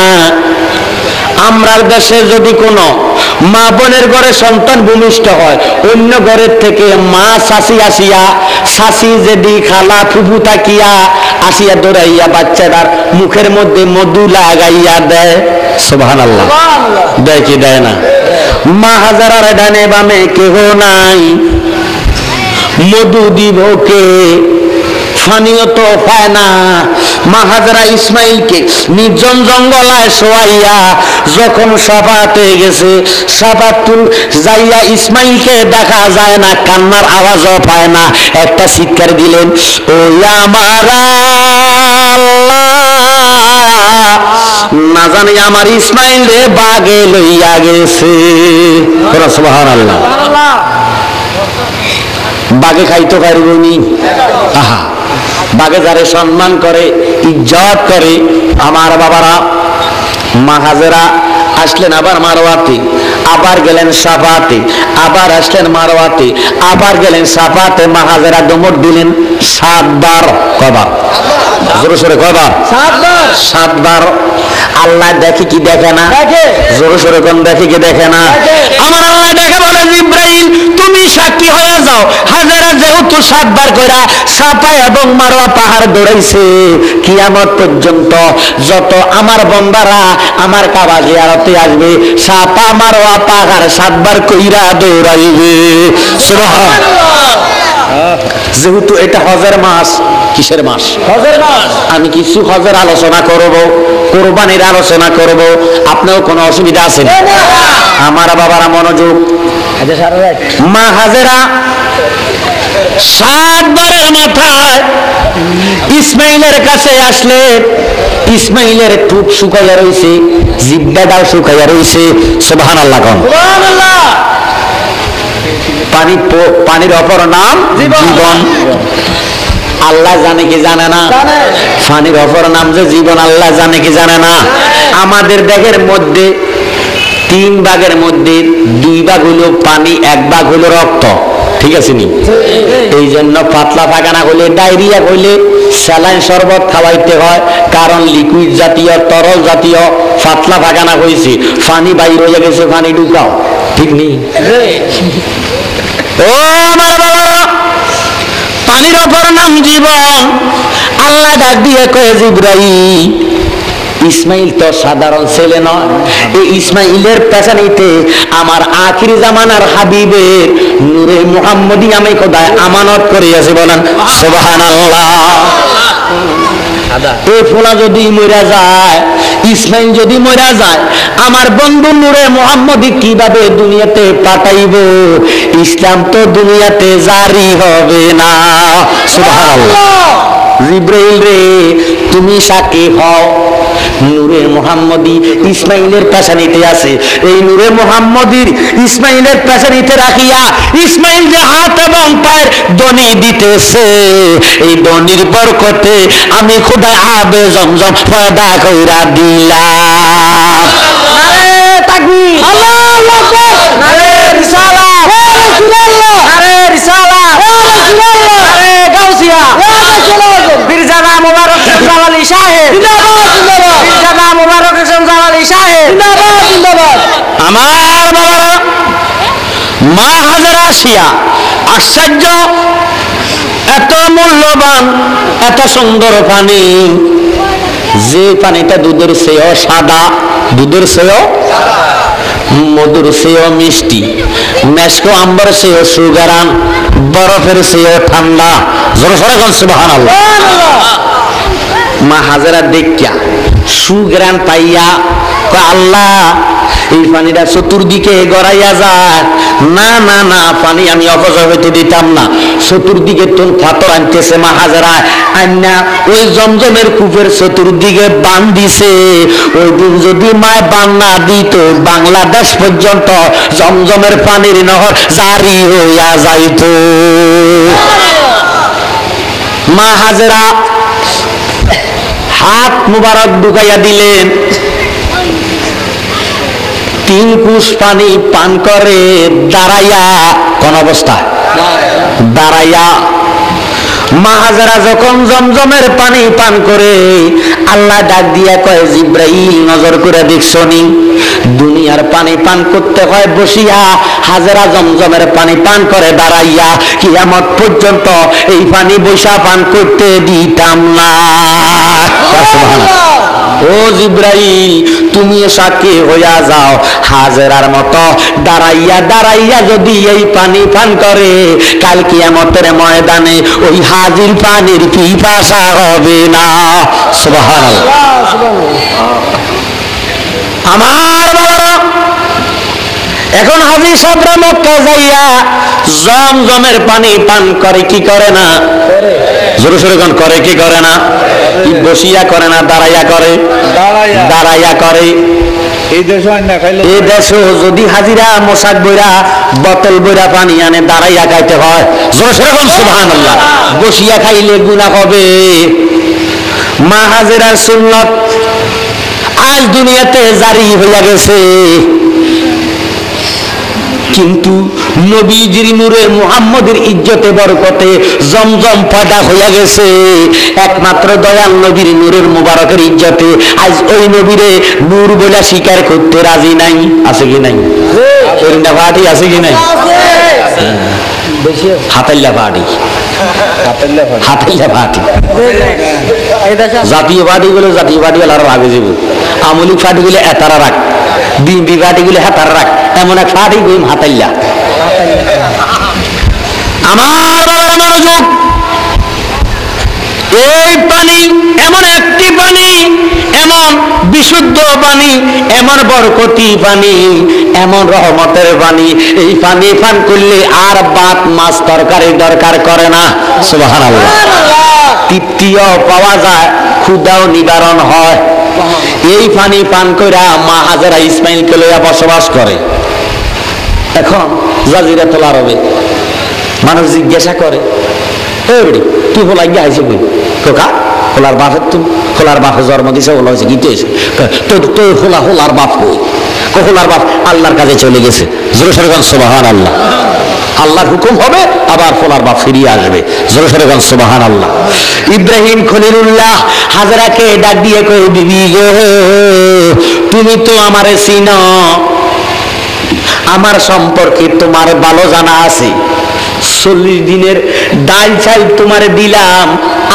আমরার দেশে যদি কোনো মা বোনের ঘরে সন্তান ভূমিষ্ঠ হয়, অন্য ঘরের থেকে মা শাশি আসিয়া, শাশি যেদি খালা ফুফু তাকিয়া আসিয়া দৌড়াইয়া বাচ্চাটার মুখের মধ্যে মধু লাগাইয়া দেয়। সুবহানাল্লাহ। দেয় কি দেয় না? মা হাজারার ডানে বামে কেহ নাই, মধু দিব কে? ফানিও তো পায় না। মা হাজেরা ইসমাইলকে নির্জন জঙ্গলায় শোয়াইয়া যখন সাফাতে গেছে, সাফাতুল যাইয়া ইসমাইলকে দেখা যায় না, কান্নার আওয়াজও পায় না। একটা চিৎকার দিলেন, ও আমার না জানি আমার ইসমাইল রে বাগে লইয়া গেছে। সুবহানাল্লাহ। বাগে খাইতে পারবনি। আহা, বাগে যারে সম্মান করে, ইজ্জত করে। আমার বাবারা, মা হাজেরা আসলেন আবার মারোয়াতে, আবার গেলেন সাফাতে, আবার আসলেন মারোয়াতে, আবার গেলেন সাফাতে। মা হাজেরা দমর দিলেন 7 বার। কবার? জোরে সোরে কবার? 7 বার। আল্লাহ দেখে কি দেখে না? জোরে সোরে কোন দেখে কি দেখে না? আমার আল্লাহ দেখে বলে, ইব্রাহিম তুমি সাক্ষী হয়ে যাও, হাজেরা যেহেতু 7 বার কইরা সাফা এবং মারোয়া পাহাড় দৌড়াইছে, কিয়ামত পর্যন্ত যত আমার বান্দারা আমার কাবা জিয়ারতে আসবে, সাফা মারোয়া পাহাড় 7 বার কইরা দৌড়াইবে। সুবহানাল্লাহ। যেহেতু এটা হজের মাস। কিসের মাস? হজের মাস। আমি কিছু হজের আলোচনা করব, কোরবানির আলোচনা করব। আপনার কোনো অসুবিধা আছে না? আমার বাবারা মনোযোগ। মা হাজেরা 7 বারের মাথায় ইসমাইলের কাছে আসলে, ইসমাইলের টুক শুকাইয়া রয়েছে, জিব্বাটাও শুকাইয়া রয়েছে। সুবহানাল্লাহ। সুবহানাল্লাহ। পানির অপর নাম জীবন। আল্লাহ জানে কি জানে না? পানির অপর নাম যে জীবন, আল্লাহ জানে কি জানে না? আমাদের দেহের মধ্যে 3 ভাগের মধ্যে 2 ভাগ হলো পানি, 1 ভাগ হলো রক্ত। ঠিক আছে নি? এই জন্য পাতলা পায়খানা হলে, ডায়রিয়া হইলে স্যালাইন শরবত খাওয়াইতে হয়, কারণ লিকুইড জাতীয়, তরল জাতীয় পাতলা পায়খানা হয়েছে, পানি বাইর হয়ে গেছে, পানি ঢুকাও। ঠিক নেই? ও আমার বাবা, পানির অপর নাম জীবন। আল্লাহ ডাক দিয়ে কয়ে, জিবরাইল ইসমাইল তো সাধারণ ছেলে নয়, এই ইসমাইলের পেছানিতে আমার আখির জামানার হাবিবের নূরে মুহাম্মদী আমি খোদায় আমানত করিয়াছি, বলেন সুবহানাল্লাহ। এই ফোলা যদি মরা যায়, ইসমাইল যদি মরা যায়, আমার বন্ধু নূরে মুহাম্মদী কিভাবে দুনিয়াতে পাঠাইব? ইসলাম তো দুনিয়াতে জারি হবে না। সুবহানাল্লাহ। জিব্রাইল রে তুমি সাক্ষী হও, নূরে মুহাম্মদী ইসমাইলের পেছানিতে আছে, এই নূরে মুহাম্মদীর ইসমাইলের পেছানিতে রাখিয়া ইসমাইল যে হাত এবং পায়ের দনি দিতেছে, এই দনির বরকতে আমি খোদা আবে জমজম পয়দা কইরা দিলাম। নারে তাকবীর, আল্লাহু আকবার, নারে রিসালাত, হে রাসূলুল্লাহ, নারে রিসালাত, হে রাসূলুল্লাহ, নারে গাউসিয়া, হে রাসূলুল্লাহ, বীরজাদা মুবারক শামসাল আলী সাহেব জিন্দাবাদ, জিন্দাবাদ, বীরজাদা মুবারক শামসাল আলী সাহেব জিন্দাবাদ, জিন্দাবাদ। আমার বাবারা, মা হাজারা আসিয়া আশ্চর্য, এত মূল্যবান এত সুন্দর পানি, যে পানিটা দুধের চেয়েও সাদা, দুধের চেয়েও মধুর চেয়েও মিষ্টি, মেশকো আম্বর চেয়েও সুগারান, বরফের চেয়েও ঠান্ডা। জোরে সরে কোন সুবহানাল্লাহ। মা হাজারা দেখিয়া সুগ্রান পাইয়া আল্লাহ এই পানিটা চতুর্দিকে গড়াইয়া যায়, না না না পানি আমি অপচয় হইতে দিতাম না। চতুর্দিকে তোর পাথর আনতেছে মা হাজারা, আন্না ওই জমজমের কূপের চতুর্দিকে বান দিছে। ওই দিন যদি মায় বান না দিত, বাংলাদেশ পর্যন্ত জমজমের পানির নহর জারি হইয়া যাইত। মা হাজারা হাত মুবারক ঢুকাইয়া দিলেন, 3 কুশ পানি পান করে দাঁড়াইয়া। কোন অবস্থা? দাঁড়াইয়া। মা হাজারা যখন জমজমের পানি পান করে, আল্লাহ ডাক দিয়া কয়, জিব্রাইল নজর করে দেখছনি, দুনিয়ার পানি পান করতে হয় বসিয়া, হাজারা জমজমের পানি পান করে দাঁড়াইয়া। কিয়ামত পর্যন্ত এই পানি বৈশা পান করতে দিতাম না। ও জিব্রাইল, তুমি সাক্ষী হইয়া যাও, হাজেরার মতো দাঁড়াইয়া দাঁড়াইয়া যদি এই পানি পান করে, কাল কিয়ামতের ময়দানে ওই হাজির পানির পিপাসা হবে না। সুবহানাল্লাহ। আমার বাবারা, এখন হাজির সাহেবরা মক্কা যাইয়া জমজমের পানি পান করে কি করে না? জোরে সোরে কোন করে কি করে না? বসিয়া করে না দাঁড়াইয়া করে? দাঁড়াইয়া করে। এই দেশে যদি হাজিরা মোশাক বইরা বোতল বইরা পানি আনে, দাঁড়াইয়া খাইতে হয়। জোরে সোরে কোন সুবহানাল্লাহ। বসিয়া খাইলে গুনাহ হবে। মা হাজিরার সুন্নত আজ দুনিয়াতে জারি হইয়া গেছে, কিন্তু নবীজির নূরে মুহাম্মদের ইজ্জতে বরকতে জমজম পয়দা হইয়া গেছে। একমাত্র দয়াল নবীর নূরের মুবারকের ইজ্জতে আজ ওই নবীরে নূর বলে স্বীকার করতে রাজি নাই। আছে কি নাই? এরকম পার্টি আছে কি নাই? হাতাল্লা পার্টি, হাতাল্লা পার্টি। জাতীয় পার্টি গুলো জাতীয় পার্টি আরো আগে যাব, আমলিক পার্টি গুলো এতারা রাখ, বিএনপি পার্টি গুলো হাতারা রাখ, এমন এক পার্টি গইম হাতাল্লা। আমার বাবার মনোযোগ, এই পানি এমন একটি পানি, এমন বিশুদ্ধ পানি, এমন বরকতি পানি, এমন রহমতের পানি, এই পানি পান করলে আর ভাত মাছ তরকারি দরকার করে না। সুবহানাল্লাহ। তৃপ্তিও পাওয়া যায়, ক্ষুধাও নিবারণ হয়। এই পানি পান কইরা মা হাজারা ইসমাইলকে লইয়া বসবাস করে। এখন জাজিরাতুল আরবে মানুষ জিজ্ঞাসা করে, তুই হোলা গিয়ে আইসি বই কোকা হোলার বাপের, তুমি হোলার বাপে জন্ম দিছে, হোলা হয়েছে গীতে তোর হোলা হোলার বাপ কই? হোলার বাপ আল্লাহর কাছে চলে গেছে। জোরে সরে গান সুবহানাল্লাহ। আল্লাহর হুকুম হবে, আবার হোলার বাপ ফিরিয়ে আসবে। জোরে সরে গান সুবহানাল্লাহ। ইব্রাহিম খলিলুল্লাহ হাজরাকে ডাক দিয়ে কই, বিবি গো তুমি তো আমারে চিনো, আমার সম্পর্কে তোমার ভালো জানা আছে। 40 দিনের ডাল চাল তোমারে দিলাম,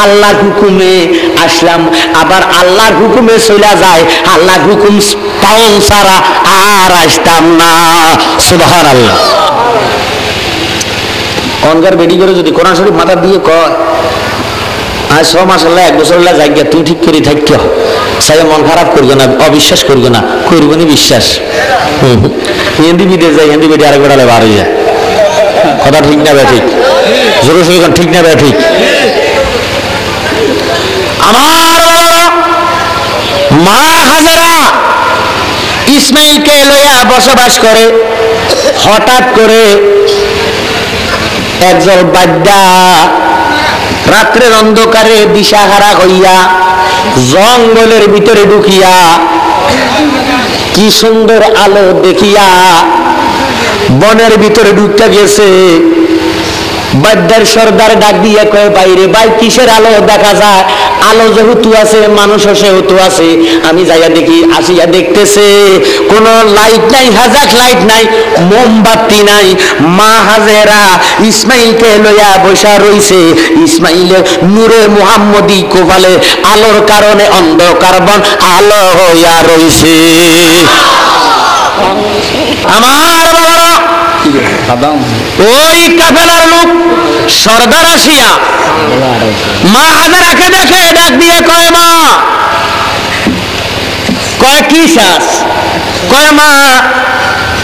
আল্লাহর হুকুমে আসলাম, আবার আল্লাহর হুকুমে চলে যায়, আল্লাহর হুকুম পালন ছাড়া আর আসতাম না। সুবহানাল্লাহ। অনগার বেডি করে যদি কোরআন শরীফ মাথা দিয়ে কয় আজ 6 মাস আল্লাহ 1 বছর আল্লাহ জায়গা তুই ঠিক করে থাকতে সাই মন খারাপ করবে না, অবিশ্বাস করবে না, করবে না বিশ্বাস। হিন্দি বিদেশ যায়, হিন্দি বেডি আরেক বেড়ালে বার হয়ে যায়। কথা ঠিক না বে ঠিক? জোরে সোরে ঠিক না বে ঠিক? আমার মা হাজেরা ইসমাইলকে লইয়া বসবাস করে। হঠাৎ করে একজন বাদ্যা রাত্রের অন্ধকারে দিশাহারা হইয়া জঙ্গলের ভিতরে ঢুকিয়া কি সুন্দর আলো দেখিয়া বনের ভিতরে ঢুকতে গেছে। বাদ্যার সর্দার ডাক দিয়ে কয় বাইরে ভাই কিসের আলো দেখা যায়? আলো যেহেতু আছে মানুষও সেহেতু আছে। আমি যাইয়া দেখি, আসিয়া দেখতেছে কোন লাইট নাই, হাজাক লাইট নাই, মোমবাতি নাই। মা হাজেরা ইসমাইলকে লইয়া বসা রইছে। ইসমাইলের নূরে মুহাম্মদি কোপালে আলোর কারণে অন্ধকার বন আলো হইয়া রইছে। আমার বাবারা, ওই কাফেলার লোক সর্দার আসিয়া মা হাজেরাকে দেখে ডাক দিয়ে কয় মা, কয় কি শ্বাস? কয় মা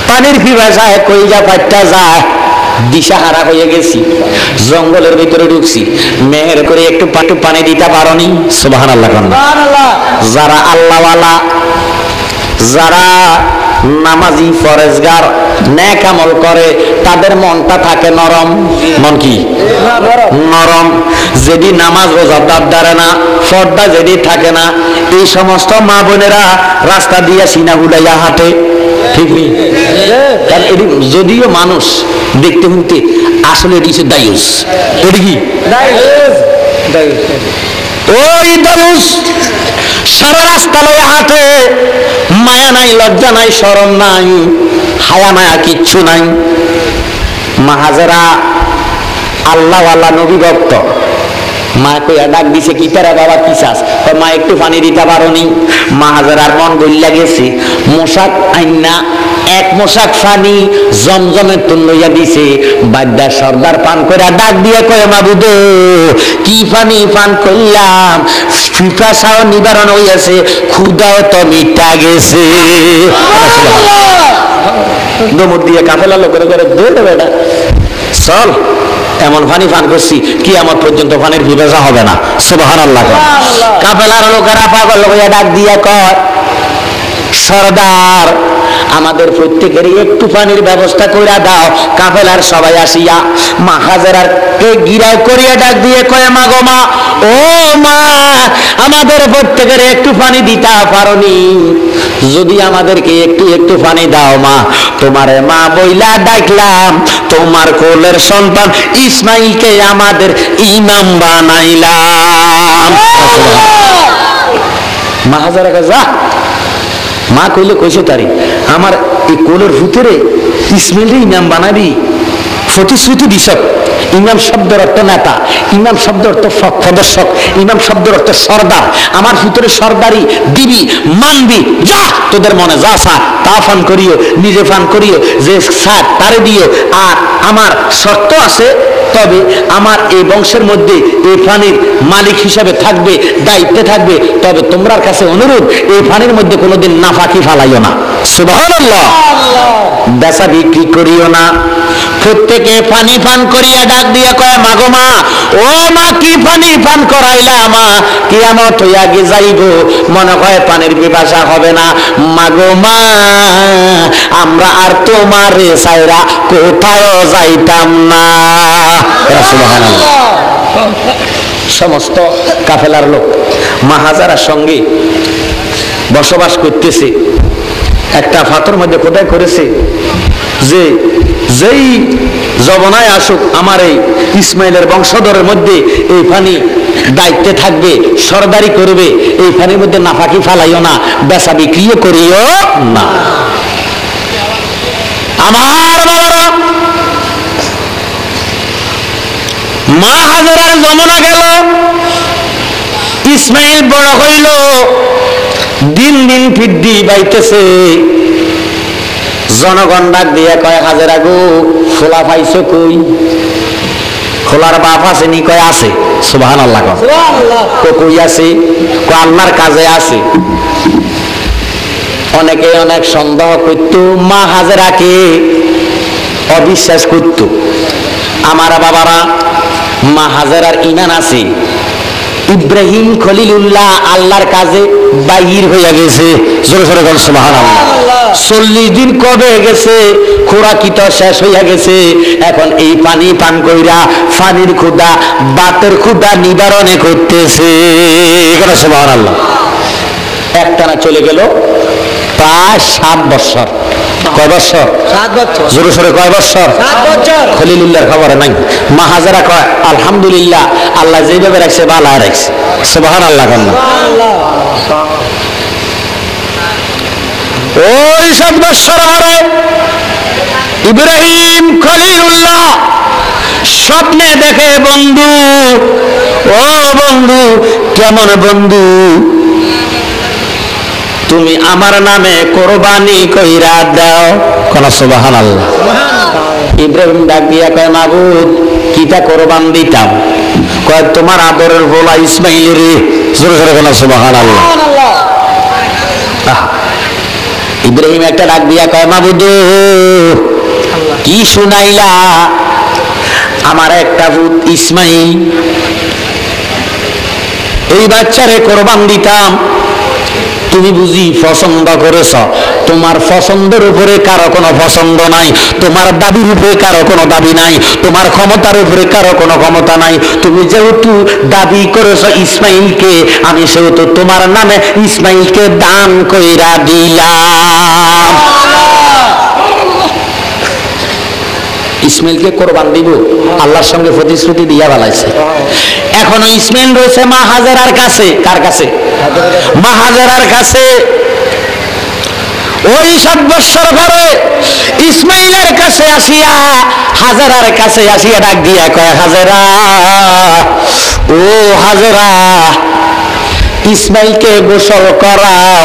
পানির পিপাসায় কইজা পাট্টা যায়, দিশাহারা হয়ে গেছি, জঙ্গলের ভিতরে ঢুকছি, মেহের করে একটু পানি দিতে পারোনি? সুবহানাল্লাহ। যারা আল্লাহওয়ালা, যারা নামাজি ফরেজগার নেক আমল করে, তাদের মনটা থাকে নরম। মন কি নরম? যেদি নামাজ রোজা দাঁড়ে না, পর্দা যেদি থাকে না, এই সমস্ত মা বোনেরা রাস্তা দিয়ে সিনা গুলাইয়া হাঁটে, ঠিক নেই? যদিও মানুষ দেখতে শুনতে আসলে এটি দায়ুস, এটি কি ওই দায়ুস সারা রাস্তা লয়ে হাঁটে, মায়া নাই, লজ্জা নাই, শরম নাই, হায়া মায়া কিচ্ছু নাই। মা হাজেরা আল্লাহ আল্লাহ নবী ভক্ত। মা কইয়া ডাক দিছে, কি তারা বাবা কি চাস? মা একটু পানি দিতে পারোনি? মা হাজেরার মন গইলা গেছে, মোশাক আইনা এক মোশাক পানি জমজমের তুন লইয়া দিছে। বাদ্যা সর্দার পান করে ডাক দিয়ে কয়ে মাবুদ কি পানি পান করলাম, পিপাসাও নিবারণ হইয়াছে, ক্ষুধাও তো মিটা গেছে। দমর দিয়ে কাফেলা লোকের করে দৌড়ে বেটা চল, এমন পানি পান করছি কিয়ামত পর্যন্ত পানির পিপাসা হবে না। সুবহানাল্লাহ। কাফেলার লোকেরা পাগল হইয়া ডাক দিয়া কয় সরদার আমাদের প্রত্যেকেরই একটু পানির ব্যবস্থা করে দাও। কাফেলার সবাই আসিয়া মা হাজেরার কে গিরাও করিয়া ডাক দিয়ে কয় মা গো মা, ও মা আমাদের প্রত্যেকের একটু পানি দিতে পারোনি? যদি আমাদেরকে একটু একটু পানি দাও মা, তোমার মা বইলা ডাকলাম, তোমার কোলের সন্তান ইসমাইলকে আমাদের ইমাম বানাইলাম। মা হাজেরা কে যা, মা কইলে কইছে তারি আমার এই কোলের ভিতরে ইসমাইল ইমাম বানাবি, প্রতিশ্রুতি দিস। ইমাম শব্দের অর্থ নেতা, ইমাম শব্দের অর্থ প্রদর্শক, ইমাম শব্দের অর্থ সর্দার। আমার ভিতরে সর্দারি দিবি, মানবি, যা তোদের মনে যা চা তা ফান করিও, নিজে ফান করিও, যে সার তারে দিও। আর আমার শর্ত আছে, তবে আমার এই বংশের মধ্যে এই পানির মালিক হিসাবে থাকবে, দায়িত্বে থাকবে। তবে তোমরার কাছে অনুরোধ, এই পানির মধ্যে কোনোদিন নাফাকি ফালাইও না। সুবহানাল্লাহ। বেচা বিক্রি করিও না। প্রত্যেকে পানি পান করিয়া ডাক দিয়া কয় মা গো মা, ও মা কি পানি পান করাইলা মা, কিয়ামত হইয়া গে যাইব, মনে হয় পানির পিপাসা হবে না। মা গো মা আমরা আর তোমারে ছাইরা কোথাও যাইতাম না। সুবহানাল্লাহ। সমস্ত কাফেলার লোক মা হাজেরার সঙ্গে বসবাস করতেছে। একটা ফাতর মধ্যে কোথায় করেছে যে যেই জবনায় আসুক আমার এই ইসমাইলের বংশধরের মধ্যে এই পানি দায়িত্বে থাকবে, সরদারি করবে, এই পানির মধ্যে নাফাকি ফালাইও না, বেচা বিক্রিও করিও না। আমার বাবারা, মা হাজেরার জমনা গেল, ইসমাইল বড় হইল, দিন দিন বৃদ্ধি পাইতেছে। জনগণ ডাক দিয়া কয়, হাজেরা গো, খোলা পাইছো কই? খোলার বাপ আছে নি? কয় আছে। সুবহানাল্লাহ। কই আছে? কয় আল্লাহর কাজে আছে। অনেকে অনেক সন্দেহ করত, মা হাজেরাকে অবিশ্বাস করত। আমার বাবারা, মা হাজেরার ঈমান আছে। ইব্রাহিম খলিলুল্লাহ আল্লাহর কাজে বাইর হইয়া গেছে। জোরে জোরে বল সুবহানাল্লাহ। 40 দিন কবে গেছে, খোরাকি তো শেষ হইয়া গেছে। এখন এই পানি পান কইরা পানির ক্ষুধা, বাতের ক্ষুধা নিবারণে করতেছে। সুবহানাল্লাহ। একটানা চলে গেল প্রায় 7 বছর। কয় বছর? 7 বছর। জোরে সোরে কয় বছর? 7 বছর। খলিলুল্লাহর খবর নাই। মা হাজেরা কয়, আলহামদুলিল্লাহ, আল্লাহ যেভাবে রাখছে ভালো রাখছে। সুবহানাল্লাহ। ওই 7 বছর পরে ইব্রাহিম খলিলুল্লাহ স্বপ্নে দেখে বন্ধু, ও বন্ধু, কেমন বন্ধু, তুমি আমার নামে কোরবানি কইরা দাও। কোন সুবহানাল্লাহ। ইব্রাহিম ডাক দিয়া কয়, মাবুদ, কিটা কোরবান দিতাম? কয়, তোমার আদরের বলা ইসমাইল রে। জোরে জোরে কোন সুবহানাল্লাহ। ইব্রাহিম একটা ডাক দিয়া কয়, মাবুদ, কি শুনাইলা? আমার একটা পুত ইসমাইল, এই বাচ্চারে কোরবান দিতাম, তুমি বুঝি পছন্দ করেছ। তোমার পছন্দের উপরে কারো কোনো পছন্দ নাই, তোমার দাবির উপরে কারো কোনো দাবি নাই, তোমার ক্ষমতার উপরে কারো কোনো ক্ষমতা নাই। তুমি যেহেতু দাবি করেছ ইসমাইলকে, আমি সেহেতু তোমার নামে ইসমাইলকে দান কইরা দিলাম। ইসমাইলকে কোরবান দিব, আল্লাহর সঙ্গে প্রতিশ্রুতি দিয়া বালাইছে। এখনো ইসমাইল রয়েছে মা হাজেরার কাছে। কার কাছে? মা হাজেরার কাছে। ওই 7 বছর পরে ইসমাইলের কাছে আসিয়া, হাজেরার কাছে আসিয়া ডাক দিয়া কয়, হাজেরা, ও হাজেরা, ইসমাইলকে গোসল করাও,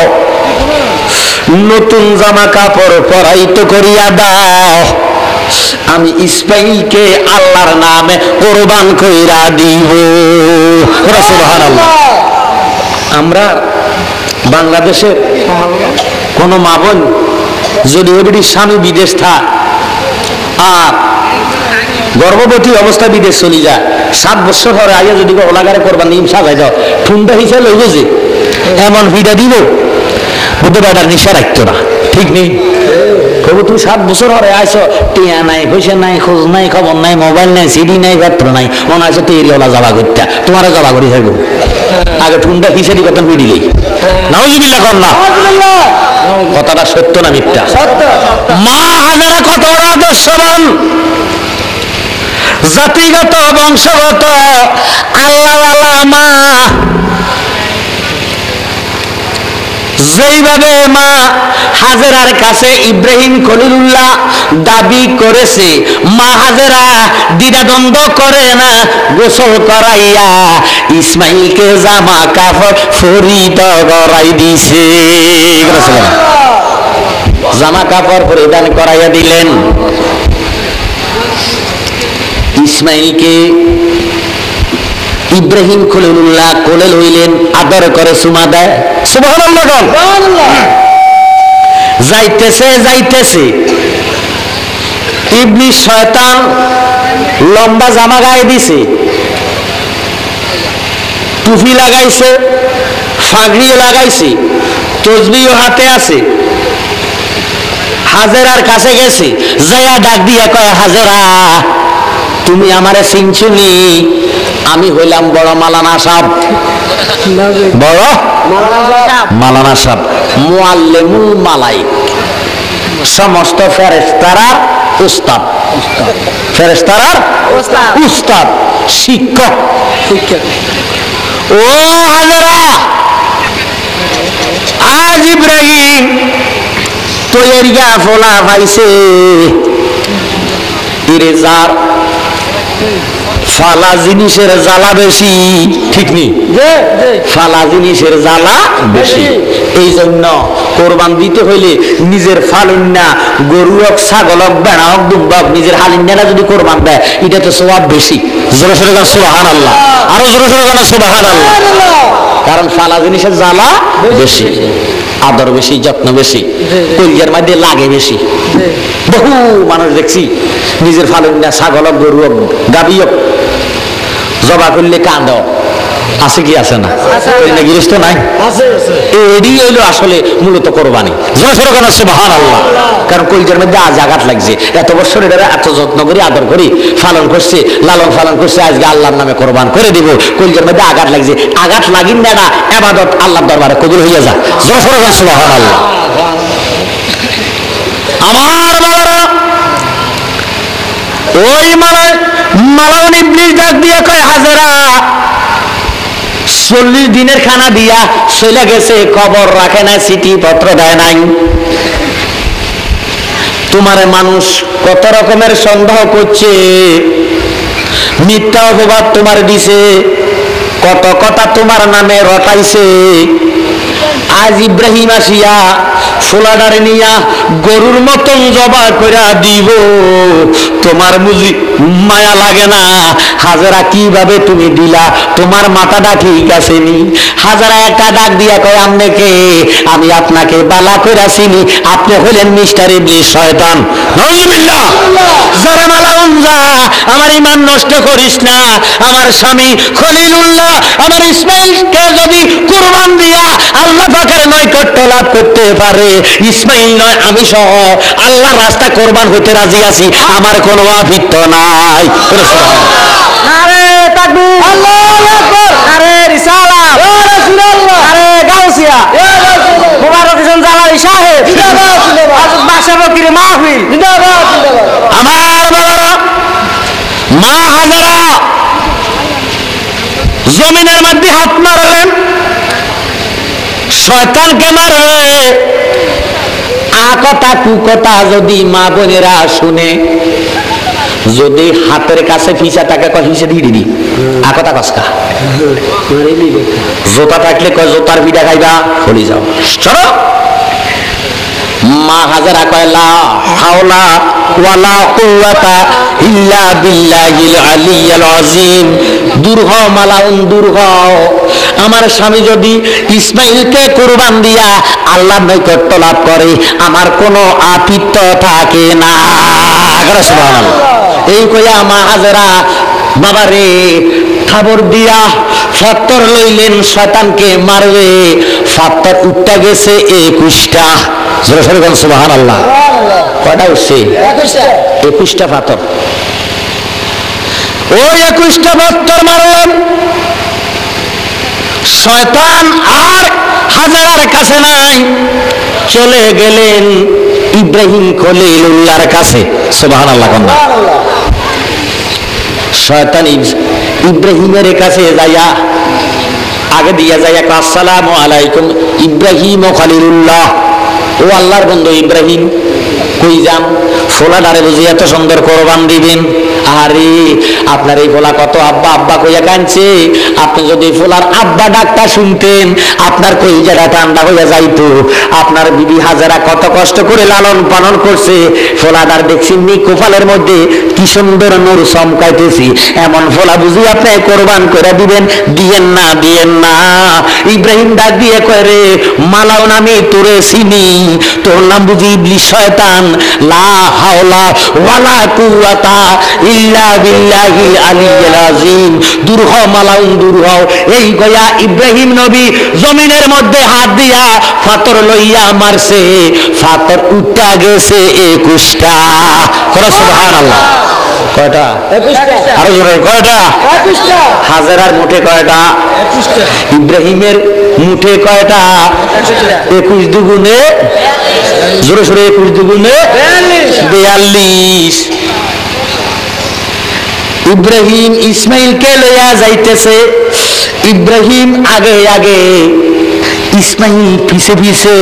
নতুন জামা কাপড় পরাইত করিয়া দাও, আমি ইসমাইলকে আল্লাহর নামে কোরবান কইরা দিব। সুবহানাল্লাহ। আমরা বাংলাদেশের কোন মা বোন যদি ওই স্বামী বিদেশ থাক আর গর্ভবতী অবস্থা বিদেশ চলে যায়, 7 বছর পরে আইয়া যদি ওলাগারে কোরবান নিম সাজাই দাও, ঠুন্ডা হিসেবে লইব যে এমন ভিডা দিব, বুদ্ধ বাবার নিশা রাখতো না। ঠিক নেই? কবু তুমি 7 বছর পরে আইসো, টিয়া নাই, পয়সা নাই, খোঁজ নাই, খবর নাই, মোবাইল নাই, সিডি নাই, পাত্র নাই, মনে আছে তৈরি ওলা যাবা করতে, তোমারও যাবা করি থাকবো। আগে ঠুন্ডা হিসেবে কথা পিডিলেই নাউজুবিল্লাহ কর না। কথাটা সত্য না মিথ্যা? মা হাজারা কত আদর্শবান, জাতিগত বংশগত আল্লাহওয়ালা মা। যেইভাবে মা হাজেরার কাছে ইব্রাহিম খলিলুল্লাহ দাবি করেছে, মা হাজেরা দ্বিধাদ্বন্দ্ব করে না, গোসল করাইয়া ইসমাইলকে জামা কাপড় ফরিদ করাই দিছে। জামা কাপড় পরিধান করাইয়া দিলেন। ইসমাইলকে ইব্রাহিম খলিলুল্লাহ কোলে লইলেন, আদর করে চুমা দেয়। সুবহানাল্লাহ। যাইতেছে যাইতেছে ইবলিস শয়তান লম্বা জামা গায়ে দিছে, টুপি লাগাইছে, ফাগড়িও লাগাইছে, তসবিহও হাতে আছে। হাজেরার কাছে গেছে, যাইয়া ডাক দিয়া কয়, হাজেরা, তুমি আমারে চিনছুনি? আমি হইলাম বড় মালানা সাহেব। বড় মালানা সাহেব, মুআল্লিমুল মালাইক, সমস্ত ফেরেশতার উস্তাদ। ফেরেশতার উস্তাদ, শিক্ষক। ও হাজেরা, আজ ইব্রাহিম তৈরিয়া ফোলা পাইছে, ইরেজার ফালা জিনিসের জ্বালা বেশি, ঠিক নেই? ফালা জিনিসের জ্বালা বেশি। এই জন্য কোরবান দিতে হইলে নিজের ফালুন্না গরু হোক, ছাগল হোক, বেড়া হোক, দুব্বা হোক, নিজের হালিন্নারা যদি কোরবান দেয় এটা তো সওয়াব বেশি। জোরে সোরে গান সুবহানাল্লাহ, আরো জোরে সোরে গান সুবহানাল্লাহ। কারণ ফালা জিনিসের জ্বালা বেশি, আদর বেশি, যত্ন বেশি, কলিজার মধ্যে লাগে বেশি। বহু মানুষ দেখছি নিজের ফালুন্না ছাগল হোক, গরু হোক, গাভী হোক জবা করলে কান্দ আছে কি আছে না? গৃহস্থ নাই, এডি হইলো আসলে মূলত কোরবানি। সুবহানাল্লাহ। কারণ কলিজার মধ্যে আজ আঘাত লাগছে, এত বছর এটা এত যত্ন করে আদর করি পালন করছে, লালন পালন করছে, আজকে আল্লাহর নামে কোরবান করে দিব, কলিজার মধ্যে আঘাত লাগছে। আঘাত লাগিন না, এটা ইবাদত আল্লাহর দরবারে কবুল হইয়া যায়। সুবহানাল্লাহ। আমার বাবারা, ওই মালাউন ইবলিস ডাক দিয়ে কয়, হাজেরা 40 দিনের খানা দিয়া চলে গেছে, খবর রাখে না, চিঠি পত্র দেয় নাই। তোমারে মানুষ কত রকমের সন্দেহ করছে, মিথ্যা অপবাদ তোমার দিছে, কত কথা তোমার নামে রটাইছে। আজ ইব্রাহিম আসিয়া ফোলাডারে নিয়া গরুর মতন জবা কইরা দিব, তোমার বুঝি মায়া লাগে না? হাজারা কিভাবে তুমি দিলা? তোমার মাথাটা ঠিক আছে নি? হাজারা একটা ডাক দিয়া কয়, আমনেকে আমি আপনাকে বালা কইরা চিনি, আপনি হইলেন মিস্টার ইবলিস, শয়তান। নাউজুবিল্লাহ। যারা মালাউন, যা আমার ঈমান নষ্ট করিস না। আমার স্বামী খলিলুল্লাহ আমার ইসমাইলকে যদি কুরবান দিয়া আল্লাহ পাকের নৈকট্য লাভ করতে পারে, ইসমাইল নয় আমি সহ আল্লাহর রাস্তা কোরবান হতে রাজি আছি, আমার কোনো আভিত্য নাই। আরে তাকবীর, আল্লাহু আকবার, আরে রিসালাত, ইয়া রাসূলুল্লাহ, আরে গাউসিয়া, ইয়া রাসূলুল্লাহ, মুবারক হোসেন জালালি সাহেব, জিন্দাবাদ, জিন্দাবাদ, বাদশা ফকির মাহফিল, জিন্দাবাদ, জিন্দাবাদ। আমার বাবারা, মা হাজারা জমিনের মধ্যে হাত মারলেন, শয়তানকে মারে। কথা কুকথা যদি মা বোনেরা শুনে, যদি হাতের কাছে ফিসা টাকা কয় হিসে দিয়ে দিবি, কথা কসকা জোতা থাকলে কয় জোতার পিঠা খাইবা, হলি যাও চলো। মা হাজারা কয়, লা হাওলা ওয়ালা কুওয়াতা ইল্লা বিল্লাহিল আলিয়্যিল আযীম। দূর হও মালাউন, দূর হও। আমার স্বামী যদি ইসমাইলকে কুরবান দিয়া আল্লাহর নৈকট্য লাভ করে, আমার কোনো আপিত্য থাকে না। সুবহানাল্লাহ। এই কইয়া মা হাজারা বাবারে খবর দিয়া ফাত্তর লইলেন, শয়তানকে মারবে। ফাত্তর উঠতে গেছে 21টা। সুবহানাল্লাহ। কয়টা উঠছে? 21টা পাথর। ওই 21টা পাথর মারলেন। শয়তান আর হাজারার কাছে নাই, চলে গেলেন ইব্রাহিম খলিলুল্লাহর কাছে। সুবহানাল্লাহ। শয়তান ইব্রাহিমের কাছে যাইয়া আগে দিয়া যাইয়া, আসসালামু আলাইকুম ইব্রাহিম ও খলিলুল্লাহ। ও আল্লাহর বন্ধু ইব্রাহিম, কই যান? ফোলাডারে বুঝি এত সুন্দর কোরবান দিবেন? আরে আপনার এই ফোলা কত আব্বা আব্বা কইয়া কাঁদছে, আপনি যদি ফোলার আব্বা ডাকটা শুনতেন, আপনার কলিজাটা ঠান্ডা হইয়া যাইতো। আপনার বিবি হাজারা কত কষ্ট করে লালন পালন করছে, ফোলাডার দেখছি কোপালের মধ্যে কি সুন্দর নূর চমকাইতেছি, এমন ফোলা বুঝি আপনি কোরবান করে দিবেন? দিয়েন না, দিয়েন না। ইব্রাহিম ডাক দিয়ে কয়, রে মালাউন আমি তোরে চিনি, তোর নাম বুঝি ইবলিস, শয়তান। লা হাওলা ওয়ালা কুওয়াতা ইল্লা বিল্লাহিল আলিয়্যিল আযীম। দূর হও মালাউন, দূর হও। এই গয়া ইব্রাহিম নবী জমিনের মধ্যে হাত দিয়া পাথর লইয়া মারছে, পাথর উঠা গেছে 21টা। সুবহানাল্লাহ। কয়টা? 21টা। আরো জোরে, কয়টা? 21টা। হাজারার মুঠে কয়টা? 21টা। ইব্রাহিমের মুঠে কয়টা? 21 দুগুণে, জোরে সোরে 21 দুগুণে 42। ইব্রাহিম ইসমাইলকে লইয়া যাইতেছে, ইব্রাহিম আগে আগে, ইসমাইল পিছে পিছে।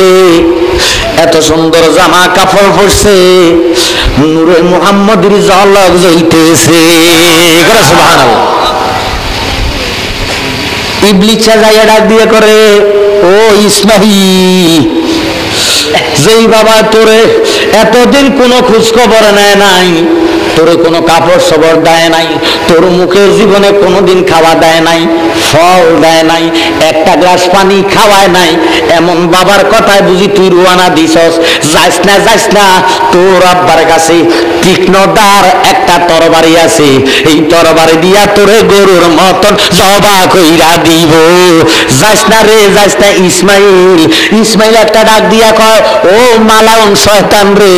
এত সুন্দর জামা কাপড় পরছে, নূরে মুহাম্মদের ঝলক জ্বলতেছে। সুবহানাল্লাহ। ইবলিসা যাইয়া ডাক দিয়ে করে, ও ইসমাইল, যেই বাবা তোরে এতদিন কোনো খোঁজ খবর নেয় নাই, তোরে কোনো কাপড় সবর দেয় নাই, তোর মুখে জীবনে কোনোদিন খাওয়া দেয় নাই, ফল দেয় নাই, একটা গ্লাস পানি খাওয়ায় নাই, এমন বাবার কথায় বুঝি তুই রুয়ানা দিছস? যাইস না, যাইস না, তোর আব্বার কাছে তীক্ষ্ণদার একটা তরবারি আছে, এই তরবারি দিয়া তোরে গরুর মতন জবা কইরা দিব। যাইস না রে, যাইস না ইসমাইল। ইসমাইল একটা ডাক দিয়া কয়, ও মালাউন শয়তান রে,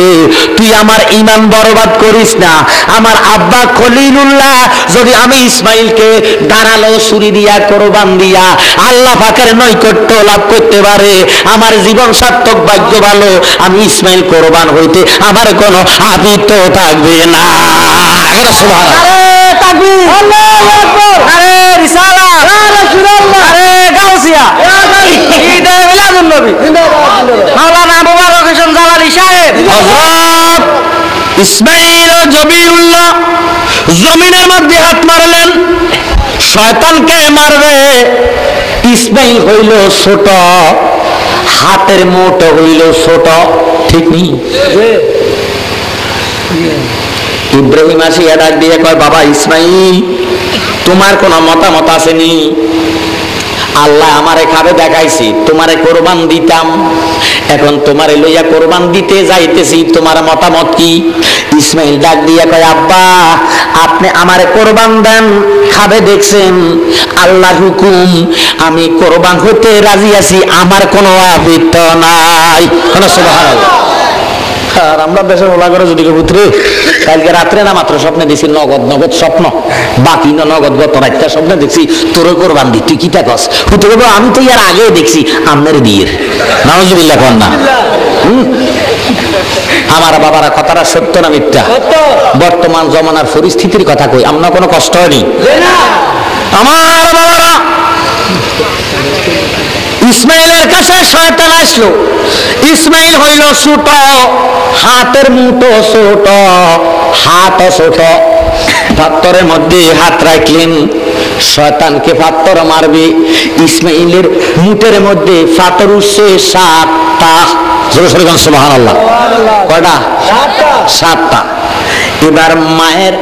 তুই আমার ঈমান বরবাদ করিস না। আমার আব্বা খলিলুল্লাহ যদি আমি ইসমাইলকে দাঁড়ালো ছুরি দিয়া কোরবান দিয়া আল্লাহ পাকের নৈকট্য লাভ করতে পারে, আমার জীবন সার্থক, ভাগ্য ভালো। আমি ইসমাইল কোরবান হইতে আমার কোনো আবিত্ব থাকবে না। সুবহানাল্লাহ। আরে তাকবীর, আল্লাহু আকবার, আরে রিসালাত, ইয়া রাসূলুল্লাহ, আরে গাউসিয়া, ঈদে মিলাদুন নবী, মাওলানা মুবারক হোসেন জালালী সাহেব। হযরত ইসমাইল জবিউল্লাহ জমিনের মধ্যে হাত মারলেন, শয়তানকে মারবে। ইসমাইল হইল ছোট, হাতের মুঠো হইল ছোট, ঠিক নেই? ইব্রাহিম আসিয়া ডাক দিয়ে কয়, বাবা ইসমাইল, তোমার কোনো মতামত আসেনি? আল্লাহ আমারে খাবে দেখাইছি, তোমারে কোরবান দিতাম, এখন তোমারে লইয়া কোরবান দিতে যাইতেছি, তোমার মতামত কি? ইসমাইল ডাক দিয়া কয়, আব্বা আপনি আমারে কোরবান দেন, খাবে দেখছেন, আল্লাহর হুকুম, আমি কোরবান হতে রাজি আছি, আমার কোনো আবৃত্ত নাই। সুবহানাল্লাহ। আর আমরা দেশের ওলা করে যদি পুত্রে কালকে রাত্রে না মাত্র স্বপ্নে দেখছি নগদ নগদ স্বপ্ন, বাকি না নগদ গত রাতটা স্বপ্নে দেখছি তোর কোরবান দি, তুই কিটা কস? হুতে বলবো আমি তো ইয়ার আগেও দেখছি আমনের বিয়ের। নাউজুবিল্লাহ কন না। আমার বাবারা কথাটা সত্য না মিথ্যা? বর্তমান জমানার পরিস্থিতির কথা কই, আমরা কোনো কষ্ট হয়নি। আমার বাবারা, ইসমাইলের কাছে শয়তান আসলো। ইসমাইল হইল ছোট, হাতের মুঠো ছোট, হাত ছোট, পাথরের মধ্যে হাত রাখলেন, শয়তানকে পাথর মারবে। ইসমাইলের মুঠের মধ্যে পাথর উঠছে 7টা। সুবহানাল্লাহ। কয়টা? 7টা। এবার মায়ের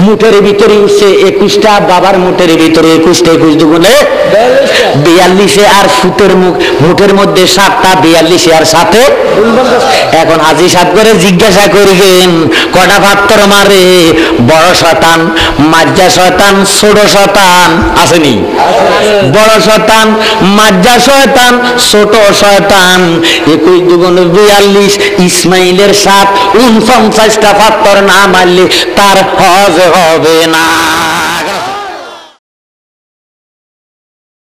মুঠের ভিতরে উঠছে 21টা, বাবার মুঠের ভিতরে 21টা, 21 দুগুণে 42, আর ফুটের মুঠের মধ্যে 7টা, 42 আর 7। এখন হাজি সাহেব করে জিজ্ঞাসা করিবেন কটা পাত্তর মারে? বড় শয়তান, মাজ্জা শয়তান, ছোট শয়তান আসেনি? বড় শয়তান, মাজ্জা শয়তান, ছোট শয়তান। 21 দুগুণে 42, ইসমাইলের 7, 49টা পাত্তর না মারলে তার হজ হবে না।